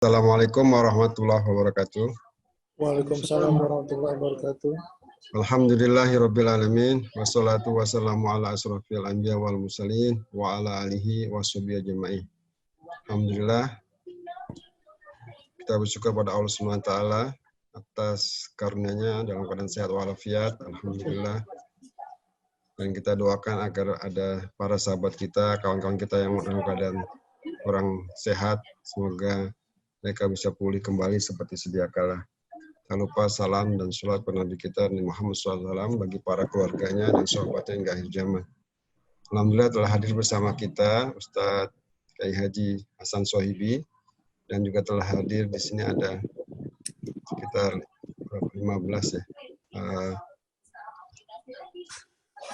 Assalamualaikum warahmatullahi wabarakatuh. Waalaikumsalam warahmatullahi wabarakatuh. Alhamdulillahirrabbilalamin. Wassalatu wassalamu ala asrofil anbiya wal mursalin wa ala alihi wa sahbihi ajma'in. Alhamdulillah, kita bersyukur pada Allah Subhanahu wa taala atas karunia-Nya dalam keadaan sehat walafiat. Alhamdulillah. Dan kita doakan agar ada para sahabat kita, kawan-kawan kita yang dalam keadaan kurang sehat, semoga mereka bisa pulih kembali seperti sedia kala. Tak lupa salam dan sholat pada Nabi kita Nabi Muhammad SAW bagi para keluarganya dan sahabatnya hingga akhir zaman. Alhamdulillah telah hadir bersama kita Ustadz Kiai Haji Hasan Sohibi, dan juga telah hadir di sini ada sekitar 15 ya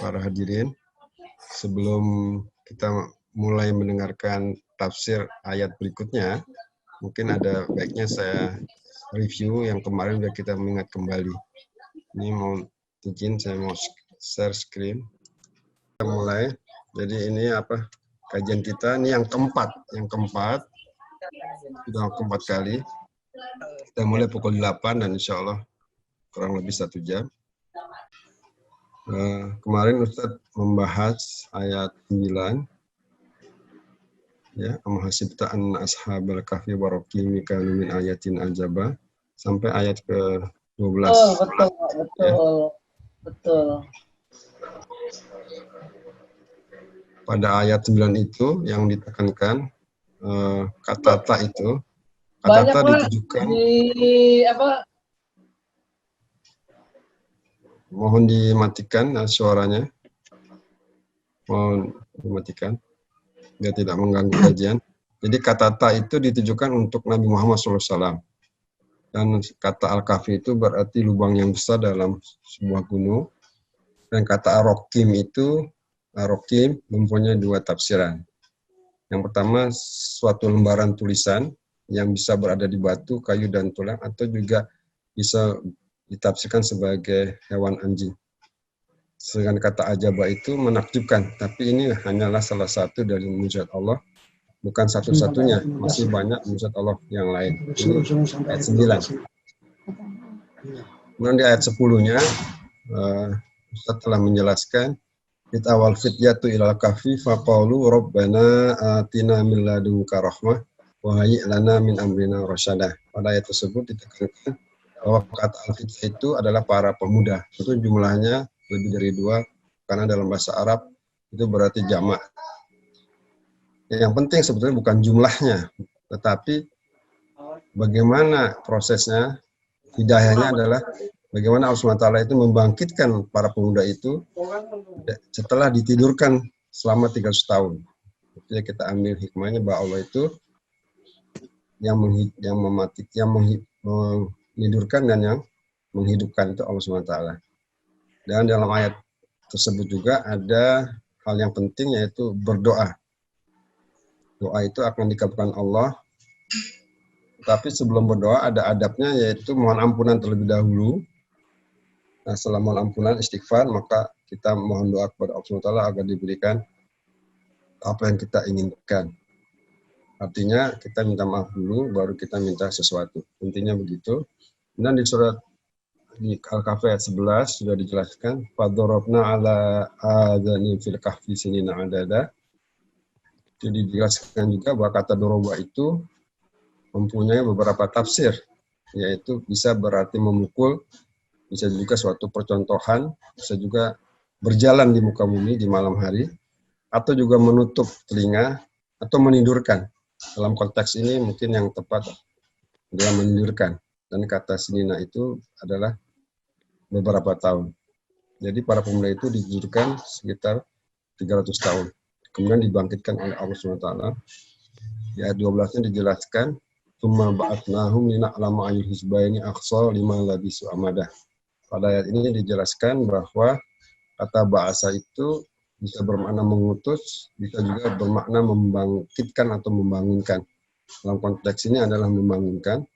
para hadirin. Sebelum kita mulai mendengarkan tafsir ayat berikutnya, mungkin ada baiknya saya review yang kemarin sudah kita mengingat kembali. Ini mau izin saya mau share screen. Kita mulai. Jadi ini apa kajian kita ini yang keempat sudah keempat kali. Kita mulai pukul 8 dan insya Allah kurang lebih 1 jam. Kemarin Ustadz membahas ayat 9. Ya, amhasibta anna ashabal kahfi waraqim kanu min ayatin ajaba sampai ayat ke-12. Betul. Pada ayat 9 itu yang ditekankan kata ta itu ditujukan mohon dimatikan suaranya. Mohon dimatikan biar tidak mengganggu kajian. Jadi kata ta itu ditujukan untuk Nabi Muhammad SAW. Dan kata Al-Kahfi itu berarti lubang yang besar dalam sebuah gunung. Dan kata Ar-Raqim itu, Ar-Raqim mempunyai 2 tafsiran. Yang pertama, suatu lembaran tulisan yang bisa berada di batu, kayu, dan tulang, atau juga bisa ditafsirkan sebagai hewan anjing. Sedangkan kata ajaba itu menakjubkan, tapi ini hanyalah salah satu dari mujizat Allah, bukan satu-satunya, masih banyak mujizat Allah yang lain. Ini ayat 9. Kemudian di ayat 10-nya, Ustaz telah menjelaskan, awal fityatu ilal kahfi faqalu rabbana atina min ladunka rahmah wa hayyi' lana min amrina rasyada. Pada ayat tersebut ditekankan bahwa kata al-fityah itu adalah para pemuda. Itu jumlahnya lebih dari 2, karena dalam bahasa Arab itu berarti jamak. Yang penting sebetulnya bukan jumlahnya, tetapi bagaimana prosesnya. Hidayahnya adalah bagaimana Allah SWT itu membangkitkan para pemuda itu setelah ditidurkan selama 300 tahun. Jadi kita ambil hikmahnya bahwa Allah itu yang menidurkan dan yang menghidupkan itu Allah SWT. Dan dalam ayat tersebut juga ada hal yang penting, yaitu berdoa. Doa itu akan dikabulkan Allah. Tapi sebelum berdoa ada adabnya, yaitu mohon ampunan terlebih dahulu. Nah, setelah mohon ampunan istighfar, maka kita mohon doa kepada Allah SWT agar diberikan apa yang kita inginkan. Artinya kita minta maaf dulu, baru kita minta sesuatu. Intinya begitu. Dan di surat di Al-Kahfi ayat 11 sudah dijelaskan, fadorobna ala adani fil kahfi sinina adada. Jadi dijelaskan juga bahwa kata doroba itu mempunyai beberapa tafsir, yaitu bisa berarti memukul, bisa juga suatu percontohan, bisa juga berjalan di muka bumi di malam hari, atau juga menutup telinga, atau menidurkan. Dalam konteks ini mungkin yang tepat adalah menidurkan. Dan kata sinina itu adalah beberapa tahun. Jadi para pemuda itu ditidurkan sekitar 300 tahun. Kemudian dibangkitkan oleh Allah SWT. Di ayat 12-nya dijelaskan, "Tsumma ba'atnahum lina'lama ayyul hizbaini aqsa liman labisu amadah." Pada ayat ini dijelaskan bahwa kata ba'asa itu bisa bermakna mengutus, bisa juga bermakna membangkitkan atau membangunkan. Dalam konteks ini adalah membangunkan.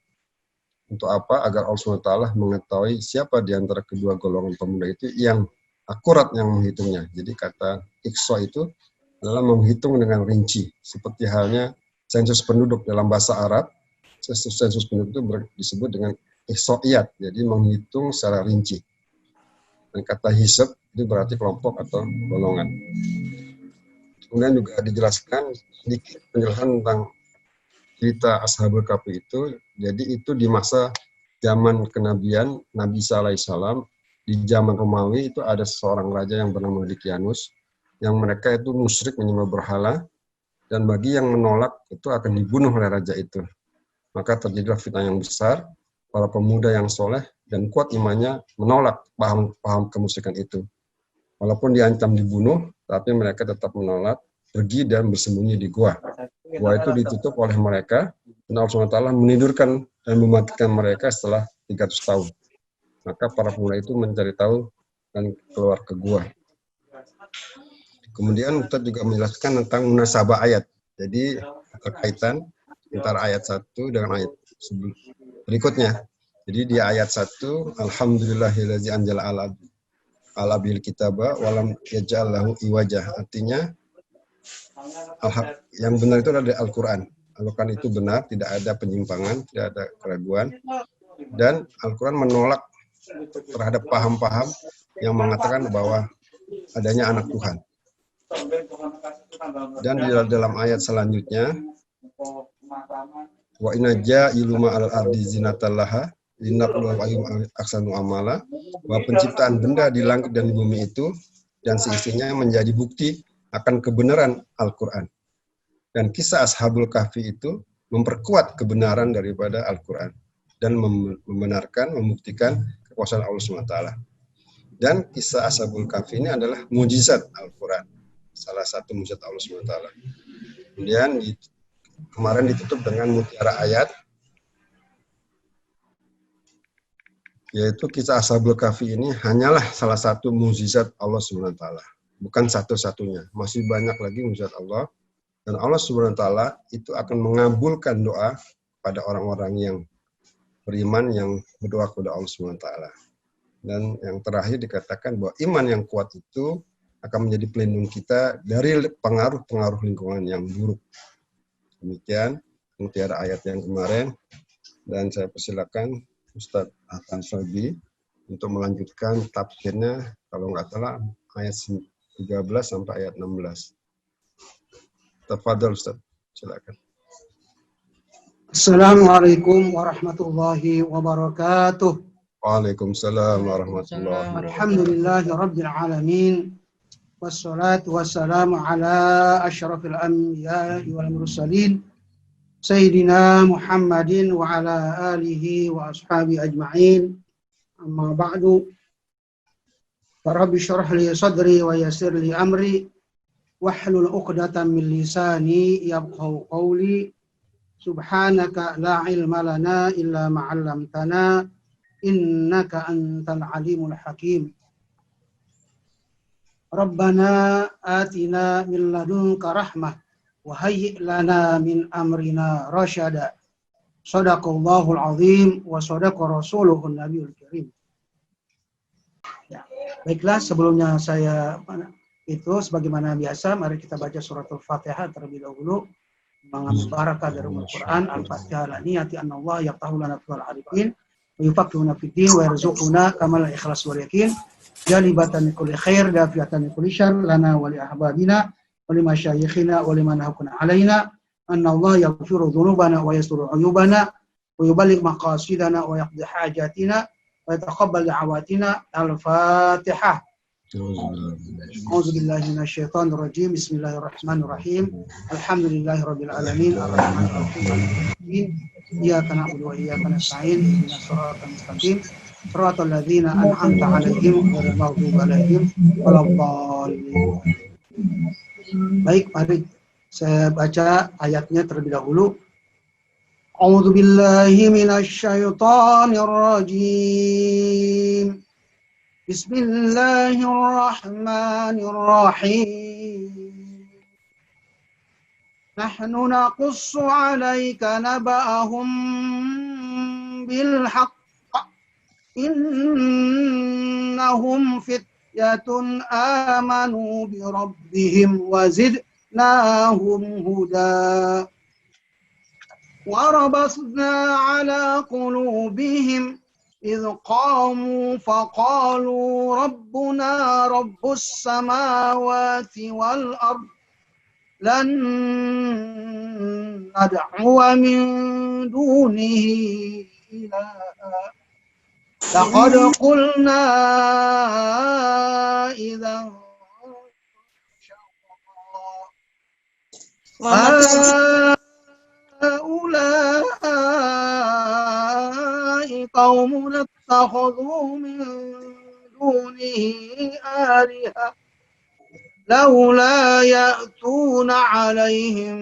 Untuk apa? Agar Allah SWT mengetahui siapa di antara kedua golongan pemuda itu yang akurat yang menghitungnya. Jadi kata iqsa itu adalah menghitung dengan rinci. Seperti halnya sensus penduduk dalam bahasa Arab, sensus penduduk itu disebut dengan ihsaiyat, jadi menghitung secara rinci. Dan kata hisab itu berarti kelompok atau golongan. Kemudian juga dijelaskan sedikit penjelasan tentang cerita Ashabul Kahfi itu. Jadi itu di masa zaman kenabian Nabi Isa alaihissalam, di zaman Romawi itu ada seorang raja yang bernama Dikianus, yang mereka itu musyrik menyembah berhala, dan bagi yang menolak itu akan dibunuh oleh raja itu. Maka terjadilah fitnah yang besar, para pemuda yang soleh dan kuat imannya menolak paham kemusyrikan itu. Walaupun diancam dibunuh, tapi mereka tetap menolak, pergi dan bersembunyi di gua. Gua itu ditutup oleh mereka, dan Allah SWT menidurkan dan mematikan mereka setelah 300 tahun. Maka para pemuda itu mencari tahu dan keluar ke gua. Kemudian Ustaz juga menjelaskan tentang munasabah ayat. Jadi terkaitan antara ayat 1 dengan ayat berikutnya. Jadi di ayat 1, Alhamdulillahillazi anzala ala bil kitaba walam yaj'al lahu iwajah. Artinya yang benar itu adalah Al-Qur'an. Al-Qur'an itu benar, tidak ada penyimpangan, tidak ada keraguan. Dan Al-Qur'an menolak terhadap paham-paham yang mengatakan bahwa adanya anak Tuhan. Dan di dalam ayat selanjutnya, wa inna ja'ilu ma'al ardi zinatallaha linabluwahum ayyuhum ahsanu amala, bahwa penciptaan benda di langit dan di bumi itu dan seisinya menjadi bukti akan kebenaran Al-Qur'an. Dan kisah Ashabul Kahfi itu memperkuat kebenaran daripada Al-Qur'an dan membenarkan, membuktikan kekuasaan Allah SWT. Dan kisah Ashabul Kahfi ini adalah mujizat Al-Qur'an, salah satu mujizat Allah SWT. Kemudian kemarin ditutup dengan mutiara ayat, yaitu kisah Ashabul Kahfi ini hanyalah salah satu mukjizat Allah SWT, bukan satu-satunya. Masih banyak lagi mukjizat Allah, dan Allah SWT itu akan mengabulkan doa pada orang-orang yang beriman yang berdoa kepada Allah SWT. Dan yang terakhir dikatakan bahwa iman yang kuat itu akan menjadi pelindung kita dari pengaruh-pengaruh lingkungan yang buruk. Demikian mutiara ayat yang kemarin, dan saya persilakan Ustadz Hasan Sobi untuk melanjutkan tafsirnya, kalau nggak salah ayat 13 sampai ayat 16. Tafadhol Ustadz, silakan. Assalamualaikum warahmatullahi wabarakatuh. Waalaikumsalam warahmatullahi wabarakatuh. Alhamdulillahi rabbil alamin. Wassalatu wassalamu ala asyrafil anbiya'i wal mursalin Sayyidina Muhammadin wa ala alihi wa ashabi ajma'in. Amma ba'du. Rabbi syrah li sadri wa yassir li amri wahlul 'uqdatam min lisani yafqahu qawli. Subhanaka la ilma lana illa ma 'allamtana innaka antal alimul hakim. Rabbana atina min ladunka rahmah wa hayyi' lana min amrina rasyada. Shadaqallahul azim wa shadaqa rasuluhun nabiyul karim. Ya, baiklah, sebelumnya saya itu sebagaimana biasa, mari kita baca suratul Fatihah terlebih dahulu. Mengambil barakah dari Al-Quran. Al-Fatihah la niyati anna Allah yaqtahu lana tual arifin wa yufaqqihuna fid din wa yarzuquna kamal ikhlas wal yakin. Jalibatan kulli khair dafiatan kulli syarr lana wa li ahbabina wa li masyayikhina wa liman hakuna alaina anna Allah yaghfiru dhunubana wa yasturu uyubana wa yuballigh maqasidana wa yaqdi hajatina wa yataqabbal da'awatina. Al-Fatihah. A'udzu billahi minasyaitonir rajim. Bismillahirrahmanirrahim. Alhamdulillahirabbil alamin. Arrahmanirrahim. Iyyaka na'budu wa iyyaka nasta'in. Ihdinas siratal mustaqim. Shiratal ladzina an'amta 'alaihim ghairil maghdubi 'alaihim waladdallin. Baik, mari saya baca ayatnya terlebih dahulu. A'udzu billahi minasyaitonir rajim. Bismillahirrahmanirrahim. Nahnu naqussu 'alaika naba'ahum bil haqq. Innahum fityatun amanu bi rabbihim wa zidnahum huda. وربطنا على قلوبهم إذ قاموا فقالوا ربنا رب السماوات والأرض لن ندعو من دونه إلها لقد قلنا إذا هؤلاء قوم اتخذوا من دونه آلهة لولا يأتون عليهم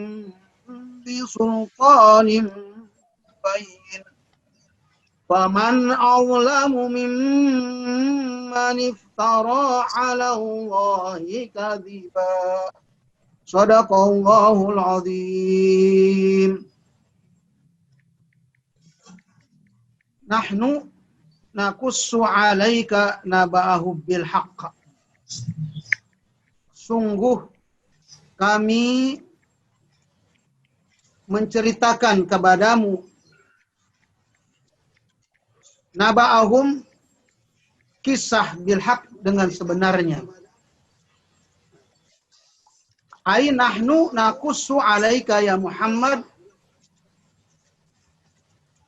بسلطان بين فمن أظلم ممن افترى على الله كذبا صدق الله العظيم. نحن نقص عليك نبأه بالحق. Sungguh kami menceritakan kepadamu naba'ahum kisah bilhaq dengan sebenarnya. Ai nahnu naqussu alaika ya Muhammad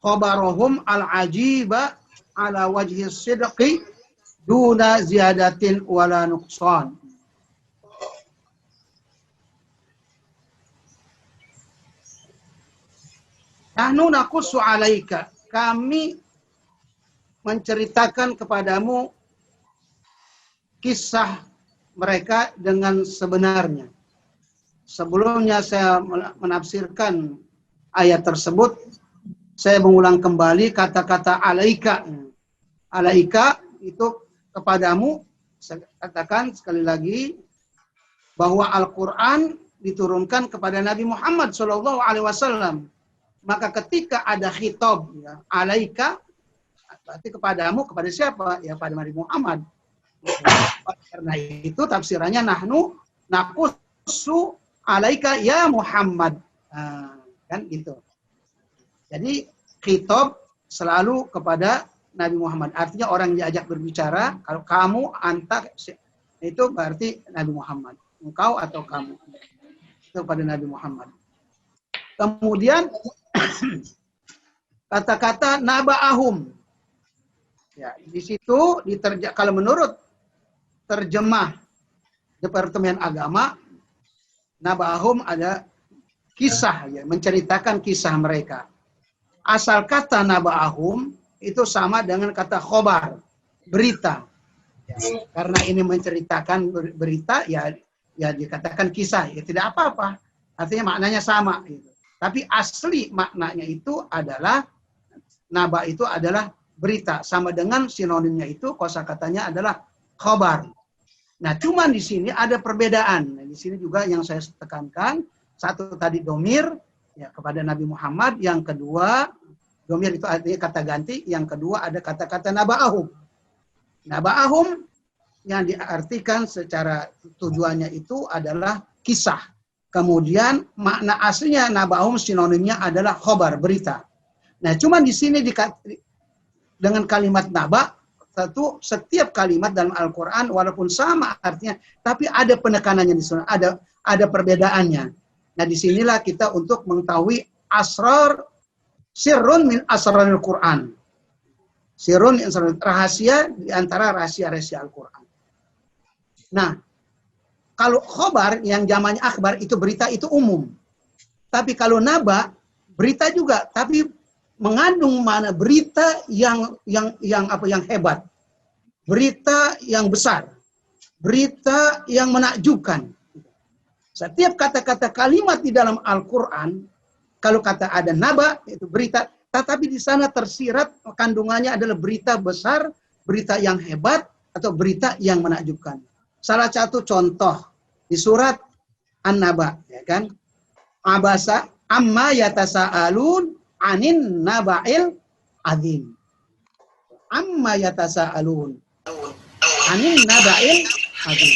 khabarahum al-ajiba ala wajhi sidqi duna ziyadatin wala nuqsan. Nahnu naqussu alaika, kami menceritakan kepadamu kisah mereka dengan sebenarnya. Sebelumnya saya menafsirkan ayat tersebut, saya mengulang kembali kata-kata alaika. Alaika itu kepadamu, saya katakan sekali lagi, bahwa Al-Quran diturunkan kepada Nabi Muhammad SAW. Maka ketika ada khitab, ya, alaika, berarti kepadamu, kepada siapa? Ya pada Nabi Muhammad. Karena itu tafsirannya nahnu naqussu alaika ya Muhammad. Nah, kan gitu. Jadi khitab selalu kepada Nabi Muhammad. Artinya orang diajak berbicara, kalau kamu, anta, itu berarti Nabi Muhammad. Engkau atau kamu. Itu kepada Nabi Muhammad. Kemudian kata-kata naba'ahum. Ya, di situ kalau menurut terjemah Departemen Agama, naba'ahum ada kisah, ya, menceritakan kisah mereka. Asal kata naba'ahum itu sama dengan kata khobar, berita. Ya, karena ini menceritakan berita, ya dikatakan kisah, ya tidak apa-apa. Artinya maknanya sama. Gitu. Tapi asli maknanya itu adalah naba itu adalah berita, sama dengan sinonimnya itu kosakatanya adalah khobar. Nah, cuman di sini ada perbedaan. Nah, di sini juga yang saya tekankan, satu tadi domir ya kepada Nabi Muhammad, yang kedua domir itu artinya kata ganti, yang kedua ada kata-kata naba'ahum. Naba'ahum yang diartikan secara tujuannya itu adalah kisah. Kemudian makna aslinya naba'ahum sinonimnya adalah khobar, berita. Nah, cuman di sini dengan kalimat naba, satu setiap kalimat dalam Al-Quran walaupun sama artinya, tapi ada penekanannya di sana, ada perbedaannya. Nah, disinilah kita untuk mengetahui asrar, sirrun min asraril Quran. Sirrun min asraril, rahasia di antara rahasia-rahasia Al-Quran. Nah, kalau khobar yang zamannya akhbar itu berita itu umum. Tapi kalau naba berita juga, tapi mengandung mana berita yang hebat. Berita yang besar. Berita yang menakjubkan. Setiap kata-kata kalimat di dalam Al-Qur'an, kalau kata ada naba itu berita, tetapi di sana tersirat kandungannya adalah berita besar, berita yang hebat atau berita yang menakjubkan. Salah satu contoh di surat An-Naba, ya kan? Abasa amma yatasaalun anin naba'il azim. Amma yatasaalun anin naba'il azim.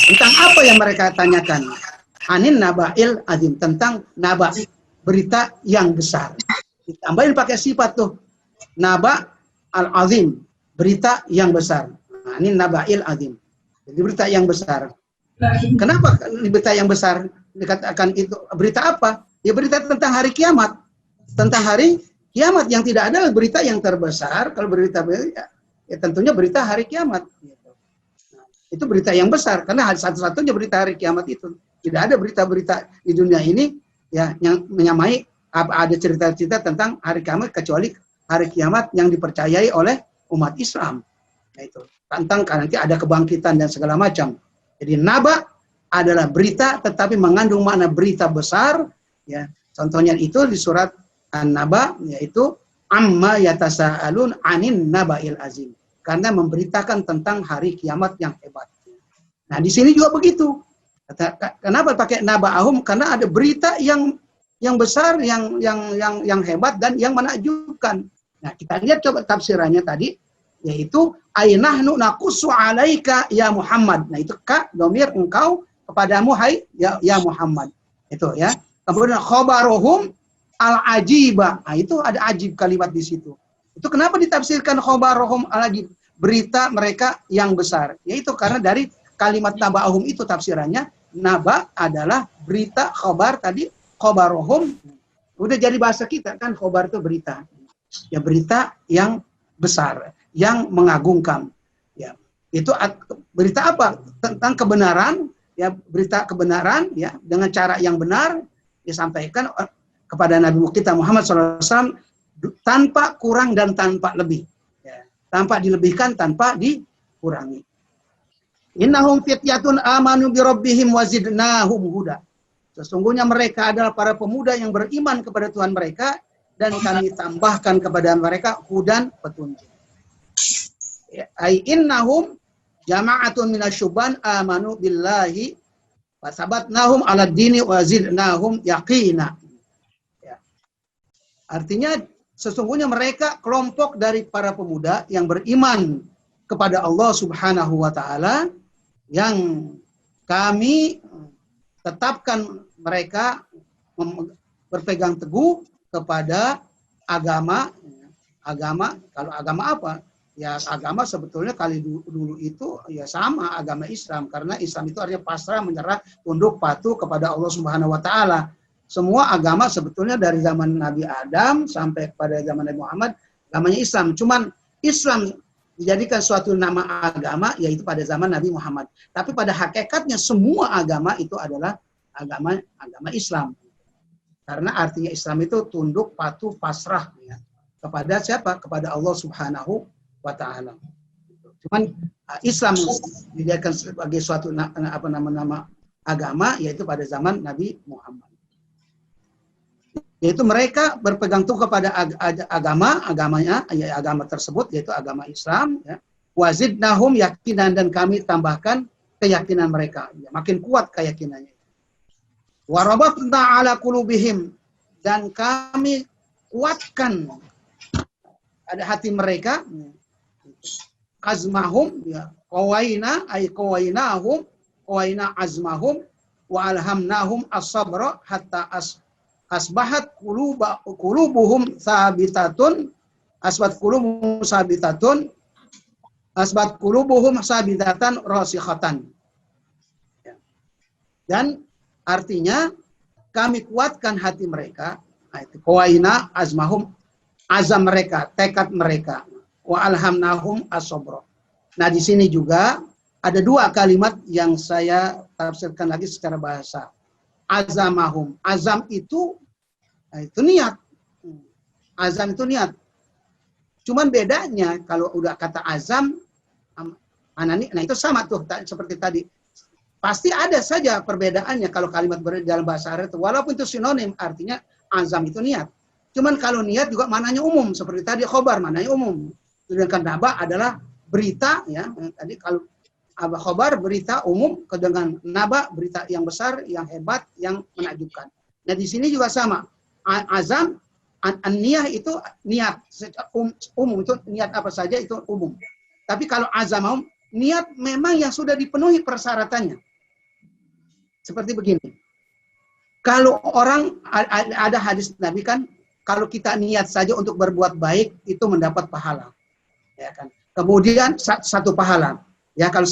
Tentang apa yang mereka tanyakan? Anin naba'il azim, tentang naba. berita yang besar. Ditambahin pakai sifat tuh. Naba al-azim, berita yang besar. Nah, ini naba'il azim. Jadi berita yang besar. Kenapa berita yang besar dikatakan itu berita apa? Ya berita tentang hari kiamat. Tentang hari kiamat yang tidak ada berita yang terbesar. Kalau berita ya tentunya berita hari kiamat. Nah, itu berita yang besar karena satu-satunya berita hari kiamat itu. Tidak ada berita-berita di dunia ini ya yang menyamai ada cerita-cerita tentang hari kiamat kecuali hari kiamat yang dipercayai oleh umat Islam. Nah, itu tentang nanti ada kebangkitan dan segala macam. Jadi naba adalah berita tetapi mengandung makna berita besar ya. Contohnya itu di surat An-Naba yaitu amma yatasaalun anin naba'il azim. Karena memberitakan tentang hari kiamat yang hebat. Nah, di sini juga begitu. Kenapa pakai naba'ahum? Karena ada berita yang besar, yang hebat dan yang menakjubkan. Nah, kita lihat coba tafsirannya tadi, yaitu ainahnu naqussu 'alaika ya Muhammad. Nah, itu ka domir engkau kepadamu hai ya Muhammad. Itu ya. Kemudian khobarohum al-ajiba. Nah, itu ada ajib kalimat di situ. Itu kenapa ditafsirkan khobarohum al-ajib? Berita mereka yang besar. Yaitu karena dari kalimat naba'ahum itu tafsirannya, naba adalah berita, khobar tadi, khobarohum. Udah jadi bahasa kita kan, khobar itu berita. Ya berita yang besar, yang mengagumkan. Ya, itu berita apa? Tentang kebenaran, ya berita kebenaran, ya dengan cara yang benar disampaikan kepada Nabi kita Muhammad SAW tanpa kurang dan tanpa lebih. Ya, tanpa dilebihkan, tanpa dikurangi. Innahum fityatun amanu bi rabbihim wazidnahum huda. Sesungguhnya mereka adalah para pemuda yang beriman kepada Tuhan mereka dan kami tambahkan kepada mereka hudan petunjuk. Ai innahum jama'atun minasyuban amanu billahi fasabatnahum ala dini wazidnahum yaqina. Ya. Artinya sesungguhnya mereka kelompok dari para pemuda yang beriman kepada Allah Subhanahu wa taala yang kami tetapkan mereka berpegang teguh kepada agama. Kalau agama apa? Ya agama sebetulnya kali dulu itu ya sama agama Islam, karena Islam itu artinya pasrah, menyerah, tunduk, patuh kepada Allah Subhanahu wa taala. Semua agama sebetulnya dari zaman Nabi Adam sampai pada zaman Nabi Muhammad agamanya Islam. Cuman Islam dijadikan suatu nama agama yaitu pada zaman Nabi Muhammad. Tapi pada hakikatnya semua agama itu adalah agama Islam. Karena artinya Islam itu tunduk, patuh, pasrah ya, kepada siapa? Kepada Allah Subhanahu wa taala. Cuman Islam dijadikan sebagai suatu nama agama yaitu pada zaman Nabi Muhammad. Yaitu mereka berpegang teguh kepada agamanya, ya, agama tersebut yaitu agama Islam. Ya. Wazidnahum yakinan, dan kami tambahkan keyakinan mereka, ya, makin kuat keyakinannya. Warabatna ala qulubihim, dan kami kuatkan ada hati mereka. Azmahum, ya, qawaina ay qawainahum, qawaina azmahum wa alhamnahum as-sabra hatta asbahat qulubuhum sabitatun asbat qulubuhum sabitatan rasikhatan. Dan artinya kami kuatkan hati mereka, itu qawaina azmahum, azam mereka, tekad mereka, wa alhamnahum as-sabra. Nah, di sini juga ada dua kalimat yang saya tafsirkan lagi secara bahasa. Azamahum, azam itu niat. Azam itu niat. Cuman bedanya kalau udah kata azam, anani, nah itu sama tuh seperti tadi. Pasti ada saja perbedaannya kalau kalimat dalam bahasa Arab itu, walaupun itu sinonim, artinya azam itu niat. Cuman kalau niat juga mananya umum, seperti tadi khobar mananya umum. Sedangkan naba adalah berita, ya. Tadi kalau khobar berita umum, dengan naba berita yang besar, yang hebat, yang menakjubkan. Nah di sini juga sama. Azam, an-niyah itu niat umum, itu niat apa saja itu umum. Tapi kalau azam niat memang yang sudah dipenuhi persyaratannya. Seperti begini. Kalau orang ada hadis Nabi kan, kalau kita niat saja untuk berbuat baik itu mendapat pahala, ya kan. Kemudian satu pahala, ya kalau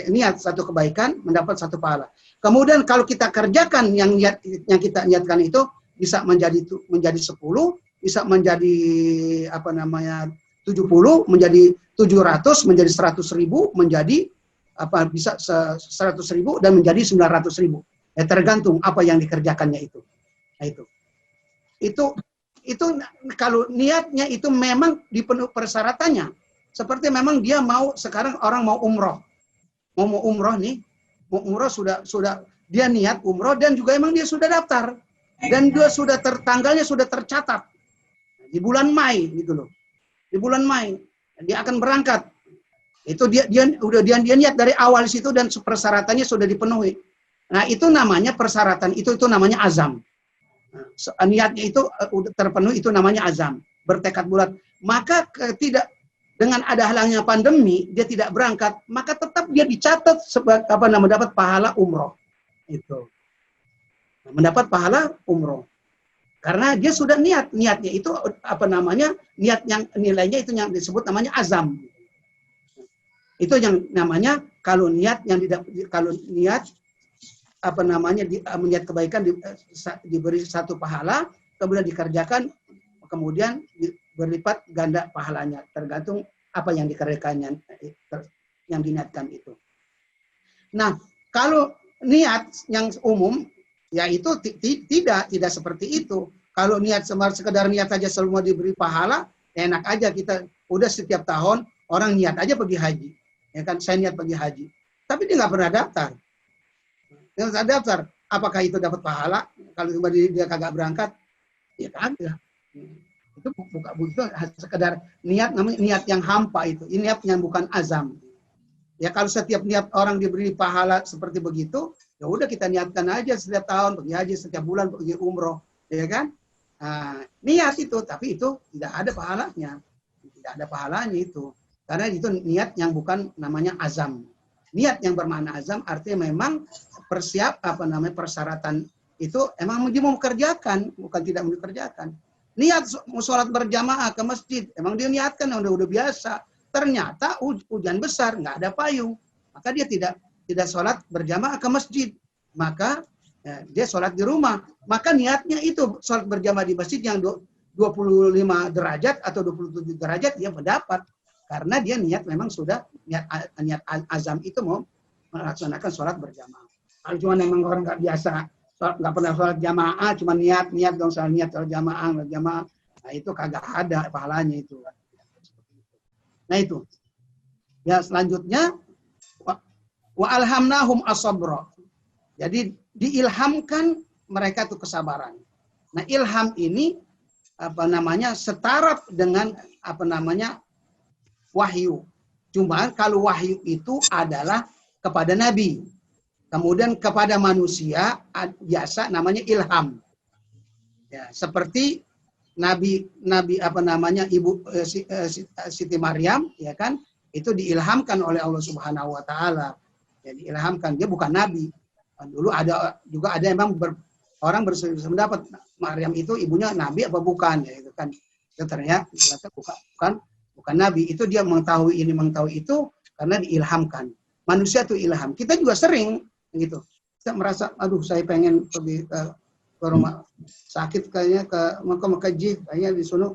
niat satu kebaikan mendapat satu pahala. Kemudian kalau kita kerjakan yang kita niatkan itu bisa menjadi 10, bisa menjadi 70, menjadi 700, menjadi 100.000, menjadi bisa 100.000 dan menjadi 900.000. Ya tergantung apa yang dikerjakannya itu. Nah, itu kalau niatnya itu memang dipenuhi persyaratannya. Seperti memang dia mau sekarang orang mau umroh. Mau umroh nih, mau umroh sudah dia niat umroh dan juga emang dia sudah daftar. Dan dia sudah tanggalnya sudah tercatat. Di bulan Mei gitu loh. Di bulan Mei dia akan berangkat. Itu dia niat dari awal situ dan persyaratannya sudah dipenuhi. Nah, itu namanya persyaratan, itu namanya azam. Nah, niatnya itu udah terpenuhi, itu namanya azam, bertekad bulat. Maka tidak dengan ada halangnya pandemi, dia tidak berangkat, maka tetap dia dicatat sebagai mendapat pahala umroh. Itu. Mendapat pahala umroh. Karena dia sudah niatnya itu niat yang nilainya itu yang disebut namanya azam. Itu yang namanya kalau niat niat kebaikan diberi satu pahala, kemudian dikerjakan, kemudian berlipat ganda pahalanya, tergantung apa yang dikerjakannya, yang diniatkan itu. Nah, kalau niat yang umum, ya itu tidak seperti itu. Kalau niat sekedar niat saja semua diberi pahala, enak aja kita udah setiap tahun orang niat aja pergi haji, ya kan, saya niat pergi haji, tapi dia nggak pernah daftar. Yang saya daftar, apakah itu dapat pahala? Kalau dia kagak berangkat, ya kagak. Itu bukan sekedar niat, namanya niat yang hampa itu. Ini niat yang bukan azam. Ya kalau setiap niat orang diberi pahala seperti begitu, ya udah kita niatkan aja setiap tahun pergi haji, setiap bulan pergi umroh, ya kan? Nah, niat itu, tapi itu tidak ada pahalanya. Tidak ada pahalanya itu. Karena itu niat yang bukan namanya azam. Niat yang bermakna azam artinya memang persyaratan itu emang dia mau kerjakan, bukan tidak mau dikerjakan. Niat sholat berjamaah ke masjid, emang dia niatkan udah biasa. Ternyata hujan besar, nggak ada payung, maka dia tidak sholat berjamaah ke masjid, maka dia sholat di rumah. Maka niatnya itu sholat berjamaah di masjid yang 25 derajat atau 27 derajat dia mendapat. Karena dia niat memang sudah niat azam itu mau melaksanakan sholat berjamaah. Kalau cuma memang orang nggak biasa, nggak pernah sholat jamaah, cuma niat dong soal niat sholat jamaah, nah itu kagak ada pahalanya itu. Nah itu. Ya selanjutnya wa alhamnahum as-sabra. Jadi diilhamkan mereka itu kesabaran. Nah ilham ini setara dengan wahyu. Cuma kalau wahyu itu adalah kepada nabi. Kemudian kepada manusia biasa namanya ilham. Ya, seperti Nabi Ibu Siti Maryam, ya kan? Itu diilhamkan oleh Allah Subhanahu wa taala. Ya, diilhamkan, dia bukan nabi. Dulu ada emang orang berpendapat Maryam itu ibunya nabi apa bukan, ya itu kan. Ternyata bukan nabi. Itu dia mengetahui ini, mengetahui itu karena diilhamkan. Manusia itu ilham. Kita juga sering gitu. Kita merasa, aduh saya pengen pergi ke rumah sakit, kayaknya ke Mekah, kayaknya di sana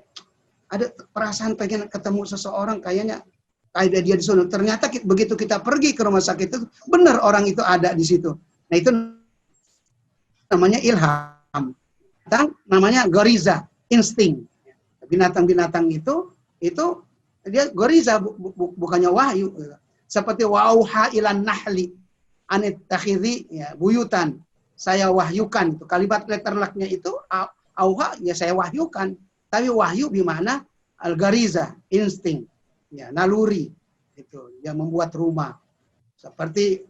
ada perasaan pengen ketemu seseorang, kayaknya kayak dia di sana. Ternyata begitu kita pergi ke rumah sakit itu benar orang itu ada di situ. Nah itu namanya ilham. Namanya goriza, insting. Binatang-binatang itu dia goriza, bukannya wahyu. Seperti wauha ilan nahli anit takhidhi, ya, buyutan. Saya wahyukan itu. Kalimat letterlaknya itu auha, ya saya wahyukan. Tapi wahyu bimana al-gariza, insting, ya, naluri. Itu yang membuat rumah. Seperti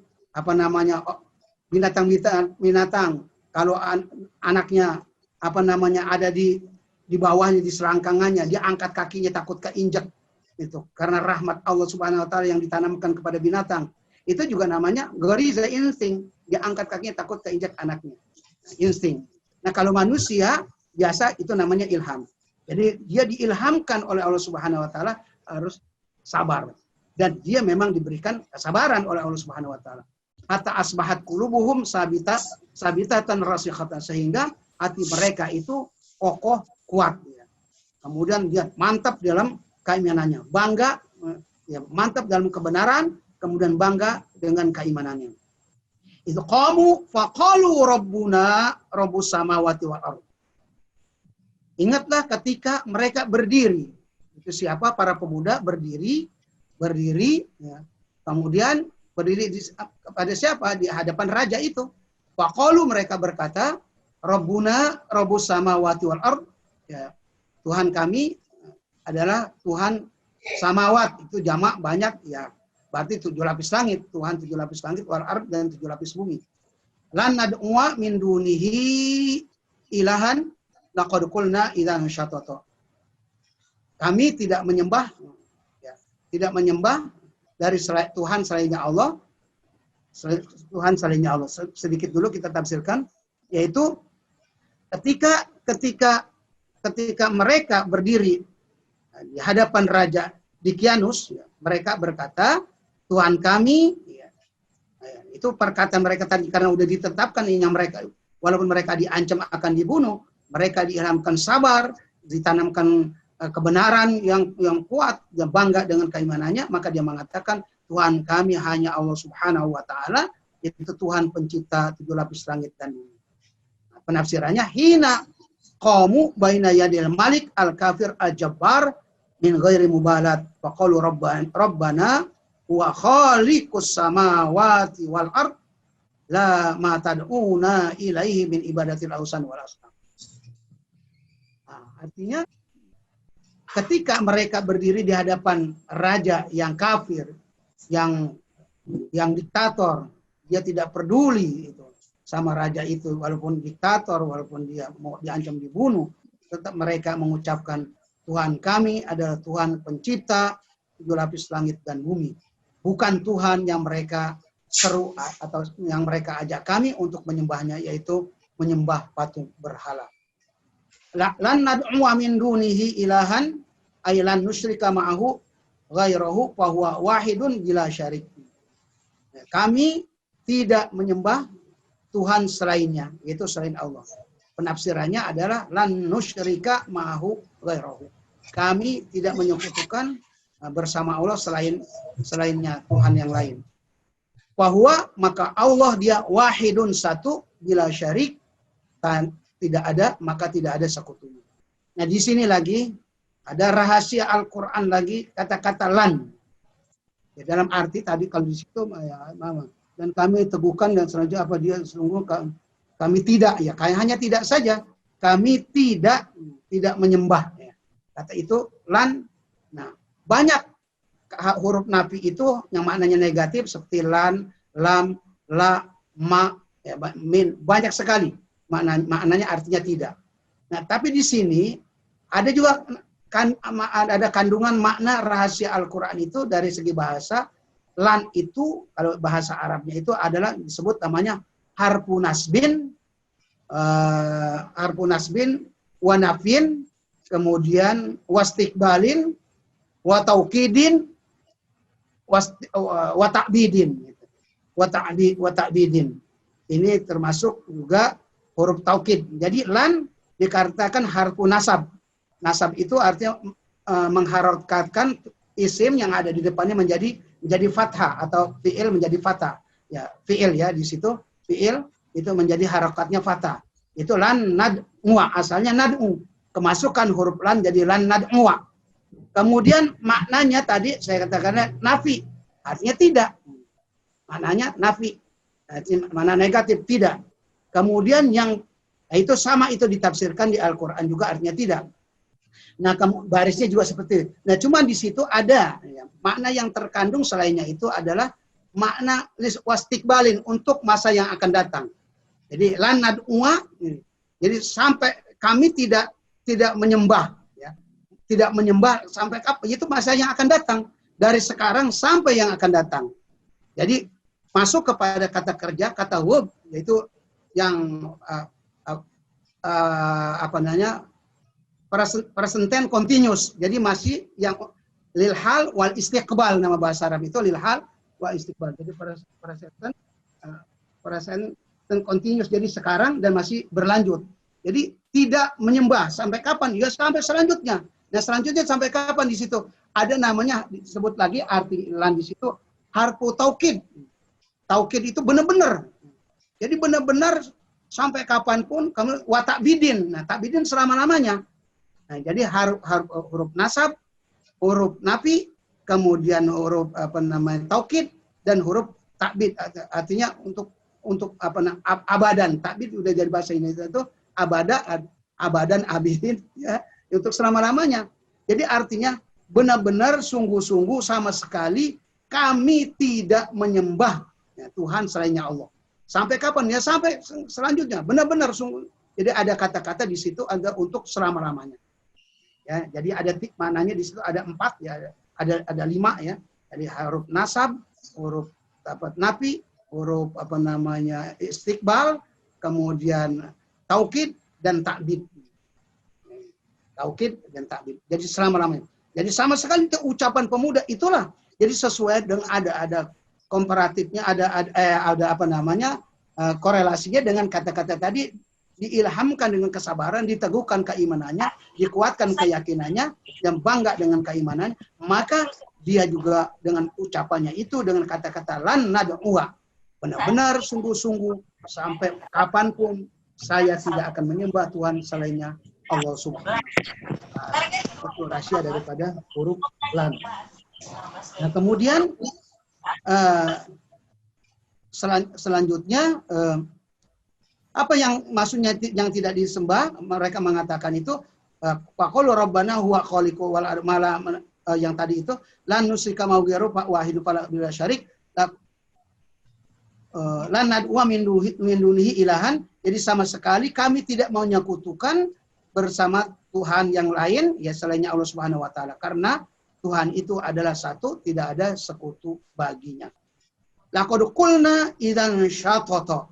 binatang. Kalau anaknya ada di bawahnya, di selangkangannya, dia angkat kakinya takut keinjak. Itu karena rahmat Allah Subhanahu wa taala yang ditanamkan kepada binatang. Itu juga namanya goriza, insting. Dia angkat kakinya takut keinjak anaknya. insting. Nah, kalau manusia biasa itu namanya ilham. Jadi dia diilhamkan oleh Allah Subhanahu wa taala harus sabar. Dan dia memang diberikan kesabaran oleh Allah Subhanahu wa taala. Hatta asbahat qulubuhum sabitatan rasikhatan, sehingga hati mereka itu kokoh, kuat ya. Kemudian dia mantap dalam keimanannya, bangga ya, mantap dalam kebenaran, kemudian bangga dengan keimanannya. Itu qamu faqalu rabbuna rabbus samawati wal ardh. Ingatlah ketika mereka berdiri. Itu siapa? Para pemuda berdiri ya. Kemudian berdiri kepada siapa? Di hadapan raja itu. Faqalu, mereka berkata, Rabbuna rabbus samawati wal ardh. Ya, Tuhan kami adalah Tuhan samawat, itu jamak banyak ya. Berarti 7 lapis langit, Tuhan 7 lapis langit, wal ardh, dan 7 lapis bumi. Lan nad'uwa min dunihi ilahan laqad qulna idzan syatata. Kami tidak menyembah ya, tidak menyembah dari Tuhan selainnya Allah. Tuhan selainnya Allah. Sedikit dulu kita tafsirkan, yaitu ketika mereka berdiri di hadapan Raja Dikianus, ya, mereka berkata, Tuhan kami, ya, itu perkataan mereka tadi karena udah ditetapkan ini, mereka walaupun mereka diancam akan dibunuh, mereka diilhamkan sabar, ditanamkan kebenaran yang kuat, dan bangga dengan keimanannya, maka dia mengatakan Tuhan kami hanya Allah Subhanahu wa taala, itu Tuhan pencipta 7 lapis langit dan bumi. Penafsirannya, hina qamu baina yadil malik al-kafir al-jabbar min ghairi mubalat faqalu rabbana wa khaliqus samawati wal ard la ma tad'una ilaihi min ibadatil awsan wal asnam. Artinya ketika mereka berdiri di hadapan raja yang kafir, yang diktator, dia tidak peduli itu sama raja itu, walaupun diktator, walaupun dia mau diancam dibunuh, tetap mereka mengucapkan Tuhan kami adalah Tuhan pencipta 7 lapis langit dan bumi. Bukan Tuhan yang mereka seru atau yang mereka ajak kami untuk menyembahnya, yaitu menyembah patung berhala. Lan nad'u min dunihi ilahan ay lan nusyrika ma'ahu ghairahu fa huwa wahidun bila syarik. Kami tidak menyembah Tuhan selainnya, yaitu selain Allah. Penafsirannya adalah lan nusyrika ma'ahu ghairahu. Kami tidak menyekutukan bersama Allah selainnya Tuhan yang lain. Bahwa maka Allah dia wahidun, satu, bila syarik, tidak ada, maka tidak ada sekutunya. Nah, di sini lagi ada rahasia Al-Qur'an lagi, kata-kata lan. Ya, dalam arti tadi kalau di situ ya, dan kami teguhkan dan selanjutnya apa dia sungguh kami tidak, ya kayak hanya tidak saja, kami tidak menyembah ya. Kata itu lan. Nah, banyak huruf nafi itu yang maknanya negatif seperti lan, lam, la, ma, ya, min, banyak sekali maknanya artinya tidak. Nah, tapi di sini ada juga ada kandungan makna rahasia Al-Qur'an itu dari segi bahasa. Lan itu kalau bahasa Arabnya itu adalah disebut namanya harfu nasbin, wa nafin, kemudian wastiqbalin, wa taukidin, wa ta'bidin. Wa ta'bidin. Ini termasuk juga huruf taukid. Jadi lan dikatakan harfu nasab. Nasab itu artinya mengharokatkan isim yang ada di depannya menjadi fathah atau fi'il menjadi fathah. Ya, fi'il ya di situ fi'il itu menjadi harokatnya fathah. Itu lan nad'u, asalnya nad'u. Kemasukan huruf lan jadi lan nad'u. Kemudian maknanya tadi saya katakan nafi, artinya tidak. Maknanya nafi, mana negatif, tidak. Kemudian yang itu sama itu ditafsirkan di Al-Qur'an juga artinya tidak. Nah, barisnya juga seperti itu. Nah, cuma di situ ada ya, makna yang terkandung selainnya itu adalah makna wastiqbalin, untuk masa yang akan datang. Jadi lan nad'uwa, jadi sampai kami tidak menyembah ya. Tidak menyembah sampai kapan? Itu masa yang akan datang, dari sekarang sampai yang akan datang. Jadi masuk kepada kata kerja, kata verb, yaitu yang apa namanya, present tense continuous. Jadi masih yang lil hal wal istiqbal, nama bahasa Arab itu lil hal wal istiqbal. Jadi present tense continuous, jadi sekarang dan masih berlanjut. Jadi tidak menyembah sampai kapan? Ya sampai selanjutnya. Nah, selanjutnya sampai kapan di situ? Ada namanya disebut lagi arti lan di situ harfu taukid. Taukid itu benar-benar. Jadi benar-benar sampai kapanpun kamu wa ta'bidin. Nah, ta'bidin selama-lamanya. Nah, jadi huruf nasab, huruf nafi, kemudian huruf taukid dan huruf ta'bid. Artinya untuk abadan. Ta'bid udah jadi bahasa Indonesia itu abadan abidin ya, untuk selama-lamanya. Jadi artinya benar-benar sungguh-sungguh sama sekali kami tidak menyembah ya, Tuhan selainnya Allah. Sampai kapan? Ya sampai selanjutnya. Benar-benar sungguh. Jadi ada kata-kata di situ ada untuk selama-lamanya. Ya, jadi ada maknanya di situ ada 4 ya, ada 5 ya. Jadi huruf nasab, huruf nafi, huruf istiqbal, kemudian taukid dan ta'bid. Taukid dan ta'bid. Jadi selama-lamanya. Jadi sama sekali itu ucapan pemuda itulah. Jadi sesuai dengan ada komparatifnya, ada korelasinya dengan kata-kata tadi, diilhamkan dengan kesabaran, diteguhkan keimanannya, dikuatkan keyakinannya, dan bangga dengan keimanannya, maka dia juga dengan ucapannya itu, dengan kata-kata lan nad'uwa, benar-benar sungguh-sungguh sampai kapanpun saya tidak akan menyembah Tuhan selainnya Allah Subhanahu wa Ta'ala. Itu rahasia daripada huruf lan. Nah, kemudian selanjutnya apa yang maksudnya yang tidak disembah, mereka mengatakan itu faqulu rabbana huwa khaliqu wal mala yang tadi itu lan nusyrika ma'ahu wahidu fala syarik lan nad'u min dunihi ilahan. Jadi sama sekali kami tidak mau menyekutukan bersama Tuhan yang lain ya selainnya Allah Subhanahu wa taala, karena Tuhan itu adalah satu, tidak ada sekutu baginya. Laqad qulna idzan syatata.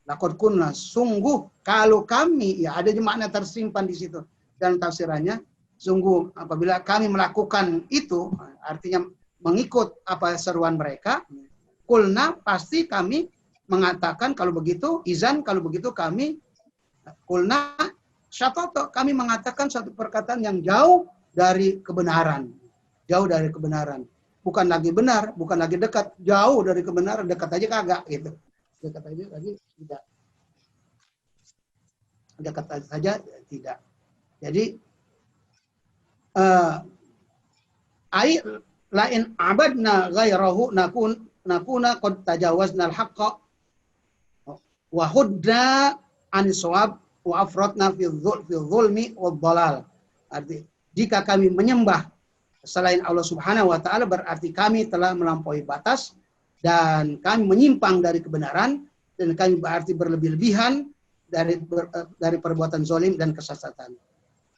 Laqad qulna, sungguh kalau kami, ya ada makna tersimpan di situ dalam tafsirannya, sungguh apabila kami melakukan itu, artinya mengikut apa seruan mereka, qulna pasti kami mengatakan kalau begitu, izan kalau begitu kami, qulna syatata, kami mengatakan satu perkataan yang jauh dari kebenaran. Jauh dari kebenaran. Bukan lagi benar, bukan lagi dekat, jauh dari kebenaran, dekat aja kagak gitu. Dekat aja lagi tidak. Dekat saja tidak. Jadi lain abadna ghairahu nakuna qad tajawazna al-haqqa wa hudna anis shawab wa afratna fi dzulmi wad dhalal. Arti jika kami menyembah selain Allah Subhanahu wa taala berarti kami telah melampaui batas dan kami menyimpang dari kebenaran, dan kami berarti berlebih-lebihan dari perbuatan zalim dan kesesatan.